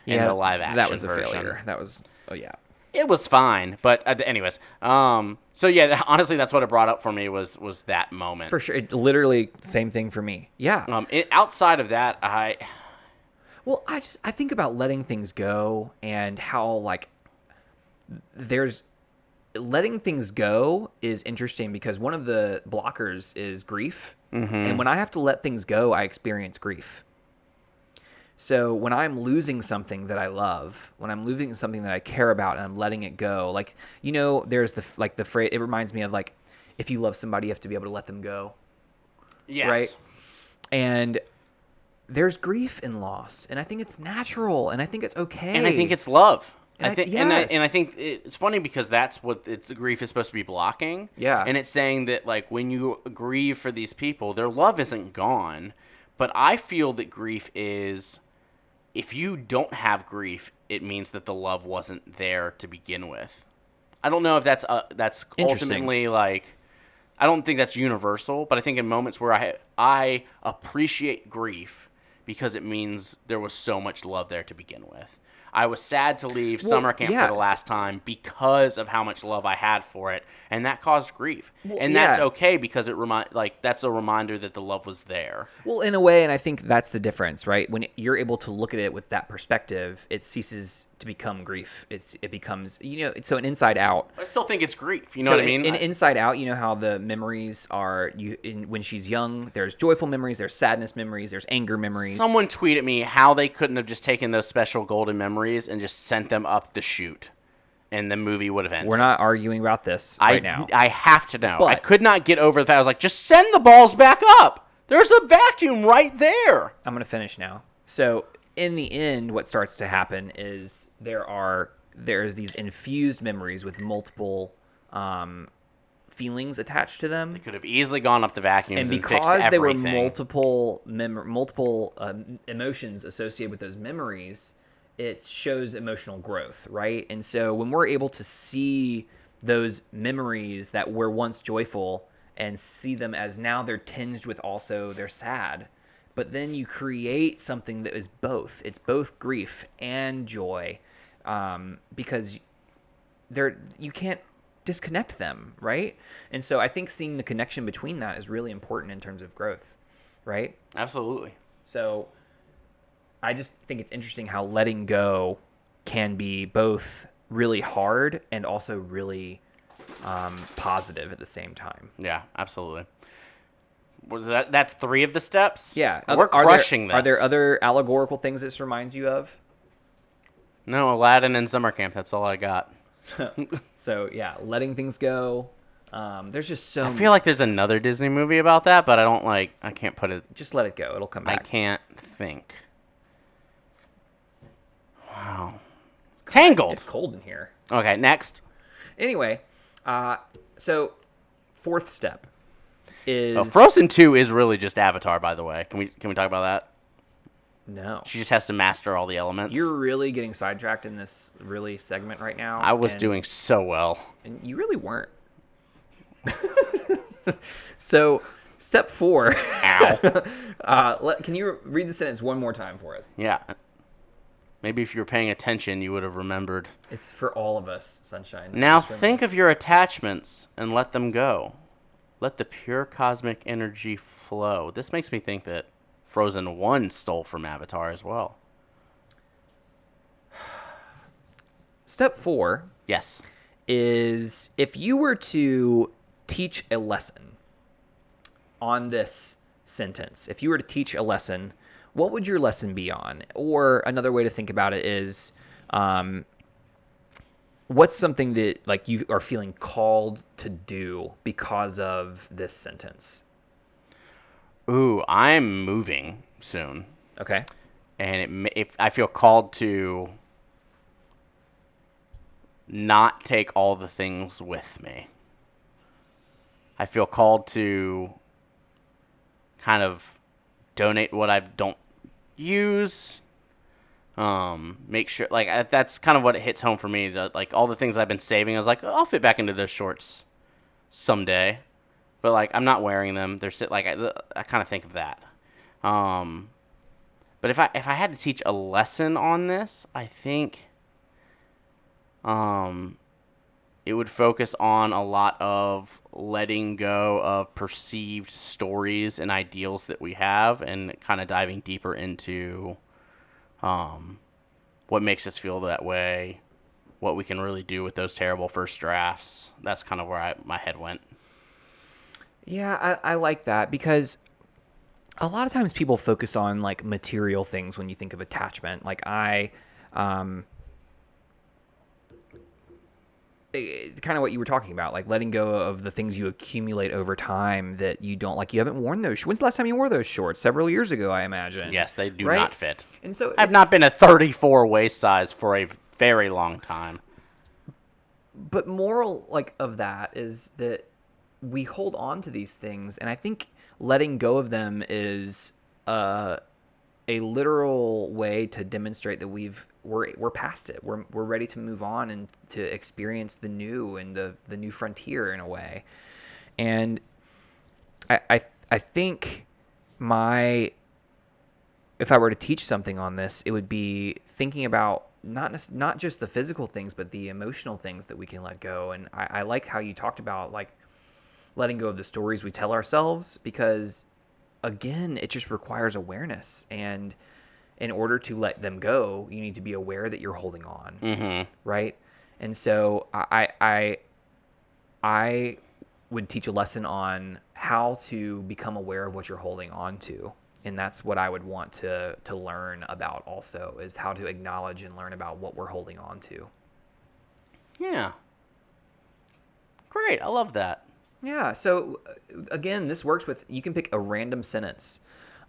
S1: in the live action
S2: that was a
S1: version.
S2: failure. That was, yeah.
S1: It was fine, but anyways. So yeah, honestly, that's what it brought up for me was that moment.
S2: For sure. It literally, same thing for me. Yeah.
S1: Outside of that,
S2: Well, I think about letting things go and how, like, letting things go is interesting because one of the blockers is grief. Mm-hmm. And when I have to let things go, I experience grief. So when I'm losing something that I love, when I'm losing something that I care about and I'm letting it go, like, there's the phrase, it reminds me of, like, if you love somebody, you have to be able to let them go.
S1: yes.
S2: Right? And there's grief in loss, and I think it's natural, and I think it's okay.
S1: And I think it's love.
S2: And
S1: I think,
S2: yes.
S1: and I think it's funny because that's what grief is supposed to be blocking.
S2: Yeah.
S1: And it's saying that, like, when you grieve for these people, their love isn't gone. But I feel that grief is, if you don't have grief, it means that the love wasn't there to begin with. I don't know if that's ultimately, like, I don't think that's universal, but I think in moments where I appreciate grief because it means there was so much love there to begin with. I was sad to leave summer camp for the last time because of how much love I had for it, and that caused grief. And that's okay because that's a reminder that the love was there.
S2: Well, in a way, and I think that's the difference, right? When you're able to look at it with that perspective, it ceases to become grief. It becomes, so an Inside Out.
S1: I still think it's grief. You know what I mean?
S2: In Inside Out, how the memories are, when she's young, there's joyful memories, there's sadness memories, there's anger memories.
S1: Someone tweeted me how they couldn't have just taken those special golden memories and just sent them up the chute, and the movie would have ended.
S2: We're not arguing about this right now.
S1: I have to know.
S2: But,
S1: I could not get over the fact. I was like, just send the balls back up. There's a vacuum right there.
S2: I'm going to finish now. So in the end, what starts to happen is there's these infused memories with multiple feelings attached to them.
S1: They could have easily gone up the vacuums
S2: And
S1: and fixed
S2: because there were
S1: everything.
S2: multiple emotions associated with those memories, it shows emotional growth, right? And so when we're able to see those memories that were once joyful and see them as now they're tinged with also they're sad, but then you create something that is both. It's both grief and joy, because you can't disconnect them, right? And so I think seeing the connection between that is really important in terms of growth, right?
S1: Absolutely.
S2: So I just think it's interesting how letting go can be both really hard and also really positive at the same time.
S1: Yeah, absolutely. That's 3 of the steps?
S2: Yeah.
S1: We're crushing this.
S2: Are there other allegorical things this reminds you of?
S1: No, Aladdin and Summer Camp. That's all I got.
S2: So, yeah, letting things go. There's just so...
S1: I feel like there's another Disney movie about that, but I can't put it...
S2: Just let it go. It'll come back.
S1: I can't think. Wow. Tangled!
S2: It's cold in here.
S1: Okay, next.
S2: Anyway, so 4th step is...
S1: Frozen 2 is really just Avatar, by the way. Can we talk about that?
S2: No.
S1: She just has to master all the elements.
S2: You're really getting sidetracked in this really segment right now.
S1: I was doing so well.
S2: And you really weren't. So, step 4.
S1: Ow.
S2: Can you read the sentence one more time for us?
S1: Yeah. Maybe if you were paying attention, you would have remembered.
S2: It's for all of us, Sunshine.
S1: Now think of your attachments and let them go. Let the pure cosmic energy flow. This makes me think that Frozen 1 stole from Avatar as well.
S2: Step 4
S1: Yes.
S2: is if you were to teach a lesson on this sentence, if you were to teach a lesson, what would your lesson be on? Or another way to think about it is, what's something that like you are feeling called to do because of this sentence?
S1: Ooh, I'm moving soon,
S2: Okay.
S1: and if I feel called to not take all the things with me. I feel called to kind of donate what I don't use. Make sure, like, that's kind of what it hits home for me. Like, all the things I've been saving, I was like, I'll fit back into those shorts someday. But, like, I'm not wearing them. They're I kind of think of that. But if I had to teach a lesson on this, I think it would focus on a lot of letting go of perceived stories and ideals that we have, and kind of diving deeper into what makes us feel that way, what we can really do with those terrible first drafts. That's kind of where my head went.
S2: Yeah, I like that, because a lot of times people focus on like material things when you think of attachment. Like kind of what you were talking about, like letting go of the things you accumulate over time that you don't like. You haven't worn those. When's the last time you wore those shorts? Several years ago, I imagine.
S1: Yes, they do
S2: Right?
S1: not fit.
S2: And so
S1: I've not been a 34 waist size for a very long time.
S2: But moral like of that is that we hold on to these things, and I think letting go of them is a literal way to demonstrate that we're past it. We're ready to move on and to experience the new and the new frontier in a way. And I think if I were to teach something on this, it would be thinking about not just the physical things, but the emotional things that we can let go. And I like how you talked about like letting go of the stories we tell ourselves, because again, it just requires awareness. And in order to let them go, you need to be aware that you're holding on.
S1: Mm-hmm.
S2: Right. And so I would teach a lesson on how to become aware of what you're holding on to. And that's what I would want to learn about also, is how to acknowledge and learn about what we're holding on to.
S1: Yeah. Great. I love that.
S2: Yeah. So again, this works with, you can pick a random sentence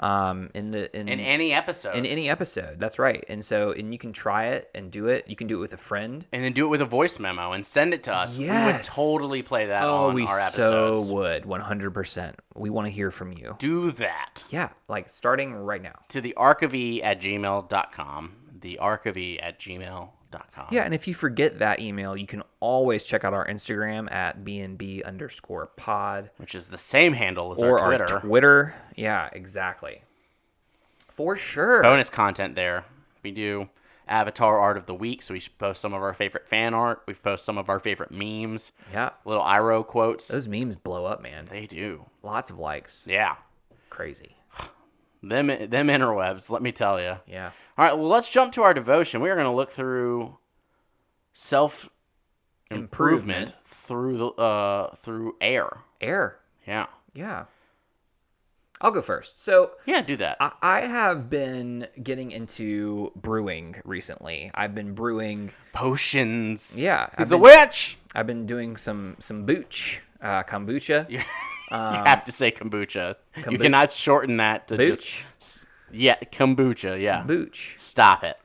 S1: In any episode.
S2: In any episode, that's right. And you can try it and do it. You can do it with a friend.
S1: And then do it with a voice memo and send it to us.
S2: Yes.
S1: We would totally play that
S2: Oh,
S1: on
S2: we
S1: our episodes.
S2: so would, 100%. We want to hear from you.
S1: Do that.
S2: Yeah, like starting right now.
S1: To the archive@gmail.com. The archive@gmail.com.
S2: Yeah, and if you forget that email, you can always check out our Instagram at bnb_pod.
S1: Which is the same handle as
S2: Or
S1: our Twitter.
S2: our Twitter. Yeah, exactly. For sure.
S1: Bonus content there. We do Avatar Art of the Week, so we post some of our favorite fan art. We post some of our favorite memes.
S2: Yeah.
S1: Little Iro quotes.
S2: Those memes blow up, man.
S1: They do.
S2: Lots of likes.
S1: Yeah.
S2: Crazy.
S1: Them interwebs, let me tell you.
S2: Yeah.
S1: All right, well, let's jump to our devotion. We are going to look through self-improvement through air.
S2: Air.
S1: Yeah.
S2: Yeah. I'll go first. So
S1: Yeah, do that.
S2: I have been getting into brewing recently. I've been brewing.
S1: Potions.
S2: Yeah.
S1: He's a witch.
S2: I've been doing some kombucha.
S1: You have to say kombucha. You
S2: kombucha.
S1: cannot shorten that to
S2: Booch.
S1: just... Yeah, kombucha, yeah.
S2: Booch.
S1: Stop it.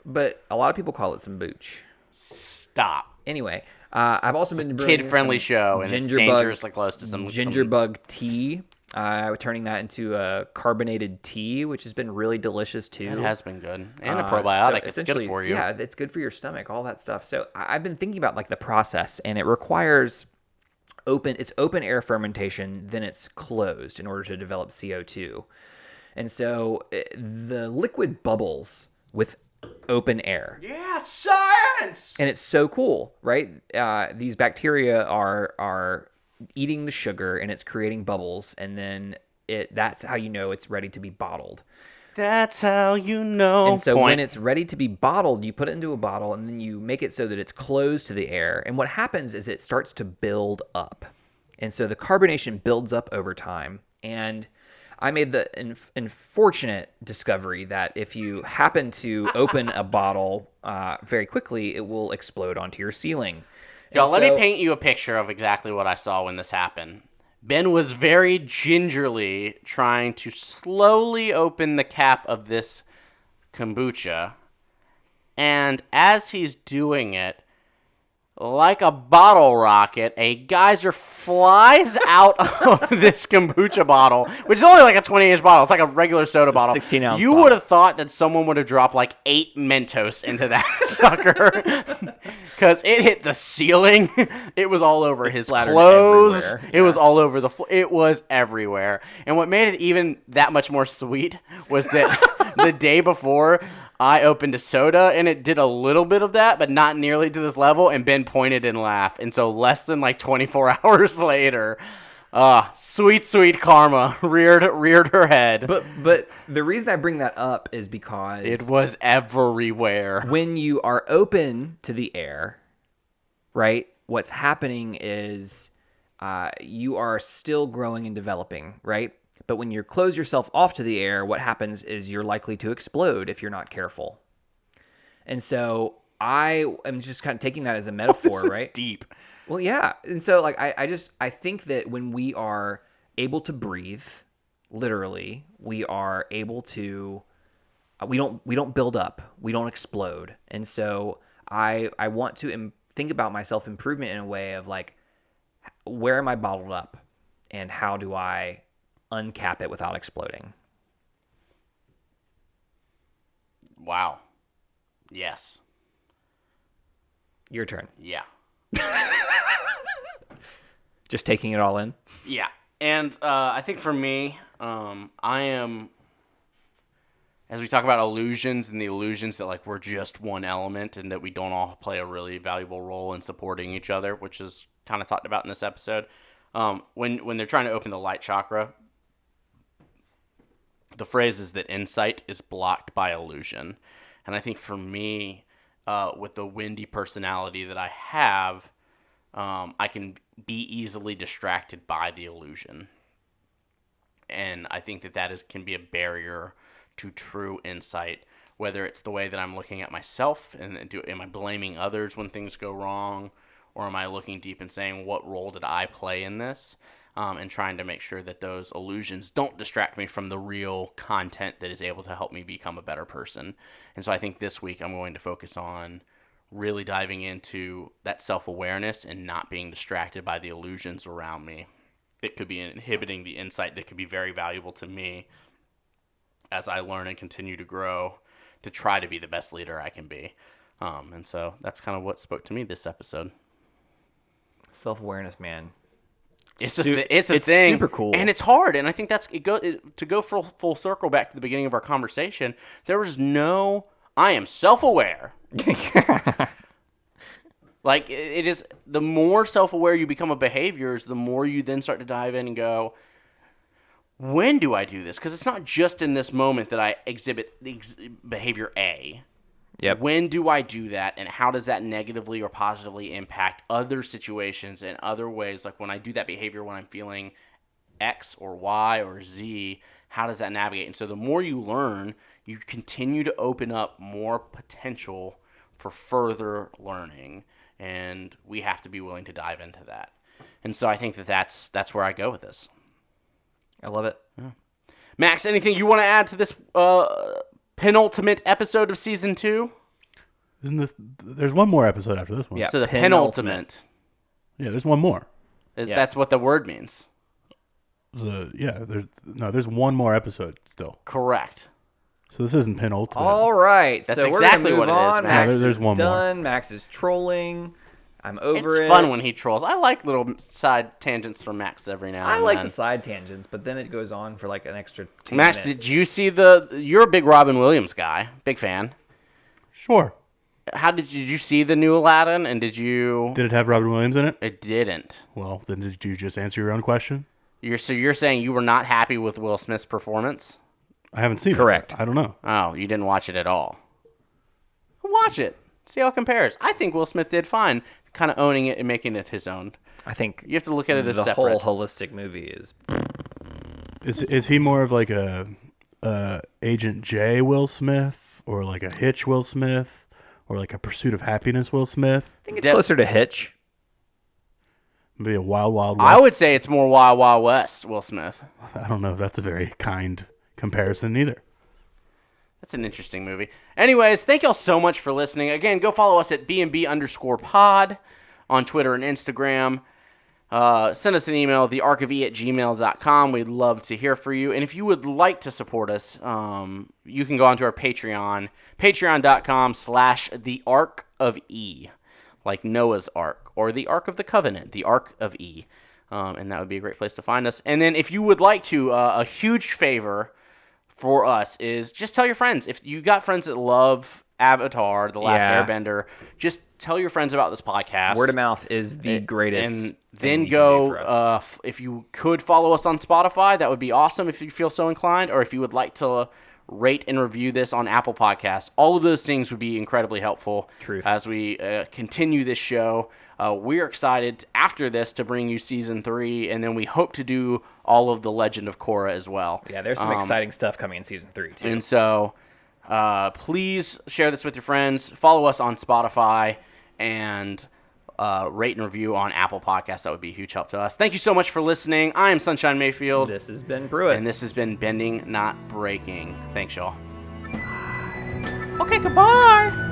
S2: But a lot of people call it some booch.
S1: Stop.
S2: Anyway, I've also been brewing
S1: Kid-friendly
S2: some
S1: show, and it's dangerously close to some...
S2: Gingerbug tea. Turning that into a carbonated tea, which has been really delicious too.
S1: It has been good. And a probiotic. It's good for you.
S2: Yeah, it's good for your stomach, all that stuff. So I've been thinking about like the process, and it requires open air fermentation, then it's closed in order to develop CO2. And so the liquid bubbles with open air.
S1: Yeah, science!
S2: And it's so cool, right? These bacteria are eating the sugar and it's creating bubbles, and then that's how you know it's ready to be bottled.
S1: That's how you know.
S2: And so when it's ready to be bottled, you put it into a bottle and then you make it so that it's closed to the air. And what happens is it starts to build up. And so the carbonation builds up over time. And I made the unfortunate discovery that if you happen to open a bottle very quickly, it will explode onto your ceiling.
S1: Y'all, let me paint you a picture of exactly what I saw when this happened. Ben was very gingerly trying to slowly open the cap of this kombucha. And as he's doing it, like a bottle rocket, a geyser flies out of this kombucha bottle, which is only like a 20-inch bottle. It's like a regular soda bottle.
S2: 16-ounce
S1: You
S2: bottle.
S1: would have thought that someone would have dropped like 8 Mentos into that sucker. Because it hit the ceiling. It was all over his
S2: splattered
S1: clothes.
S2: everywhere.
S1: It was all over the floor. It was everywhere. And what made it even that much more sweet was that the day before, I opened a soda, and it did a little bit of that, but not nearly to this level, and Ben pointed and laughed. And so less than like 24 hours later, sweet, sweet karma reared her head.
S2: But the reason I bring that up is because
S1: It was everywhere.
S2: when you are open to the air, right, what's happening is you are still growing and developing, right? But when you close yourself off to the air, what happens is you're likely to explode if you're not careful. And so I am just kind of taking that as a metaphor,
S1: This is
S2: right?
S1: deep.
S2: Well, yeah. And so like I think that when we are able to breathe, literally, we are able to we don't build up, we don't explode. And so I want to think about my self-improvement in a way of like, where am I bottled up and how do I uncap it without exploding?
S1: Wow. Yes.
S2: Your turn.
S1: Yeah.
S2: Just taking it all in.
S1: Yeah. And I think for me, I am, as we talk about illusions and the illusions that like we're just one element and that we don't all play a really valuable role in supporting each other, which is kind of talked about in this episode. When they're trying to open the light chakra, the phrase is that insight is blocked by illusion. And I think for me, with the windy personality that I have, I can be easily distracted by the illusion. And I think that can be a barrier to true insight, whether it's the way that I'm looking at myself and am I blaming others when things go wrong, or am I looking deep and saying, what role did I play in this? and trying to make sure that those illusions don't distract me from the real content that is able to help me become a better person. And so I think this week I'm going to focus on really diving into that self-awareness and not being distracted by the illusions around me that could be inhibiting the insight that could be very valuable to me as I learn and continue to grow to try to be the best leader I can be. And so that's kind of what spoke to me this episode.
S2: Self-awareness, man.
S1: It's a thing,
S2: super cool,
S1: and it's hard. And I think that's to go full circle back to the beginning of our conversation. There was no I am self-aware. Like, it is, the more self-aware you become of behaviors, the more you then start to dive in and go, when do I do this? Because it's not just in this moment that I exhibit behavior A.
S2: Yep.
S1: When do I do that, and how does that negatively or positively impact other situations and other ways? Like, when I do that behavior when I'm feeling X or Y or Z, how does that navigate? And so the more you learn, you continue to open up more potential for further learning, and we have to be willing to dive into that. And so I think that's where I go with this.
S2: I love it.
S1: Yeah. Max, anything you want to add to this penultimate episode of season 2?
S3: Isn't this? There's one more episode after this one.
S2: Yeah.
S1: So the penultimate.
S3: Yeah, there's one more.
S1: That's
S2: Yes.
S1: what the word means.
S3: There's one more episode still.
S1: Correct.
S3: So this isn't penultimate.
S2: All right,
S1: That's
S2: so we're
S1: exactly
S2: gonna move
S1: what it is,
S2: on.
S1: Max.
S2: Max
S3: There's
S2: is
S3: one more.
S2: done. Max is trolling. I'm over
S1: It's
S2: it.
S1: fun when he trolls. I like little side tangents from Max every now and
S2: I
S1: then.
S2: like the side tangents, but then it goes on for like an extra 2
S1: Max,
S2: minutes.
S1: did you see you're a big Robin Williams guy, big fan.
S3: Sure.
S1: Did you see the new Aladdin, and did you?
S3: Did it have Robin Williams in it?
S1: It didn't.
S3: Well, then did you just answer your own question?
S1: You're saying you were not happy with Will Smith's performance?
S3: I haven't seen
S2: Correct.
S3: it. I don't know.
S1: Oh, you didn't watch it at all. Watch it. See how it compares. I think Will Smith did fine, kind of owning it and making it his own.
S2: I think
S1: You have to look at it as
S2: the
S1: separate.
S2: whole holistic movie is.
S3: Is he more of like a Agent J Will Smith, or like a Hitch Will Smith, or like a Pursuit of Happiness Will Smith?
S2: I think it's closer to Hitch.
S3: Maybe a Wild Wild West.
S1: I would say it's more Wild Wild West, Will Smith.
S3: I don't know if that's a very kind comparison either.
S1: That's an interesting movie. Anyways, thank y'all so much for listening. Again, go follow us at bnb_pod on Twitter and Instagram. Send us an email, thearchofe@gmail.com. We'd love to hear from you. And if you would like to support us, you can go onto our Patreon, patreon.com/thearchofe, like Noah's Ark, or the Ark of the Covenant, the Ark of E. And that would be a great place to find us. And then if you would like to, a huge favor for us is just tell your friends. If you got friends that love Avatar, The Last Airbender, just tell your friends about this podcast.
S2: Word of mouth is the greatest.
S1: And
S2: thing
S1: then
S2: you can do for us.
S1: if you could follow us on Spotify, that would be awesome if you feel so inclined, or if you would like to rate and review this on Apple Podcasts. All of those things would be incredibly helpful.
S2: Truth.
S1: As we continue this show. We're excited after this to bring you season 3, and then we hope to do all of the Legend of Korra as well.
S2: Yeah, there's some exciting stuff coming in season 3 too.
S1: And so, please share this with your friends. Follow us on Spotify, and rate and review on Apple Podcasts. That would be a huge help to us. Thank you so much for listening. I am Sunshine Mayfield.
S2: This has been Pruitt.
S1: And this has been Bending, Not Breaking. Thanks, y'all. Okay, goodbye.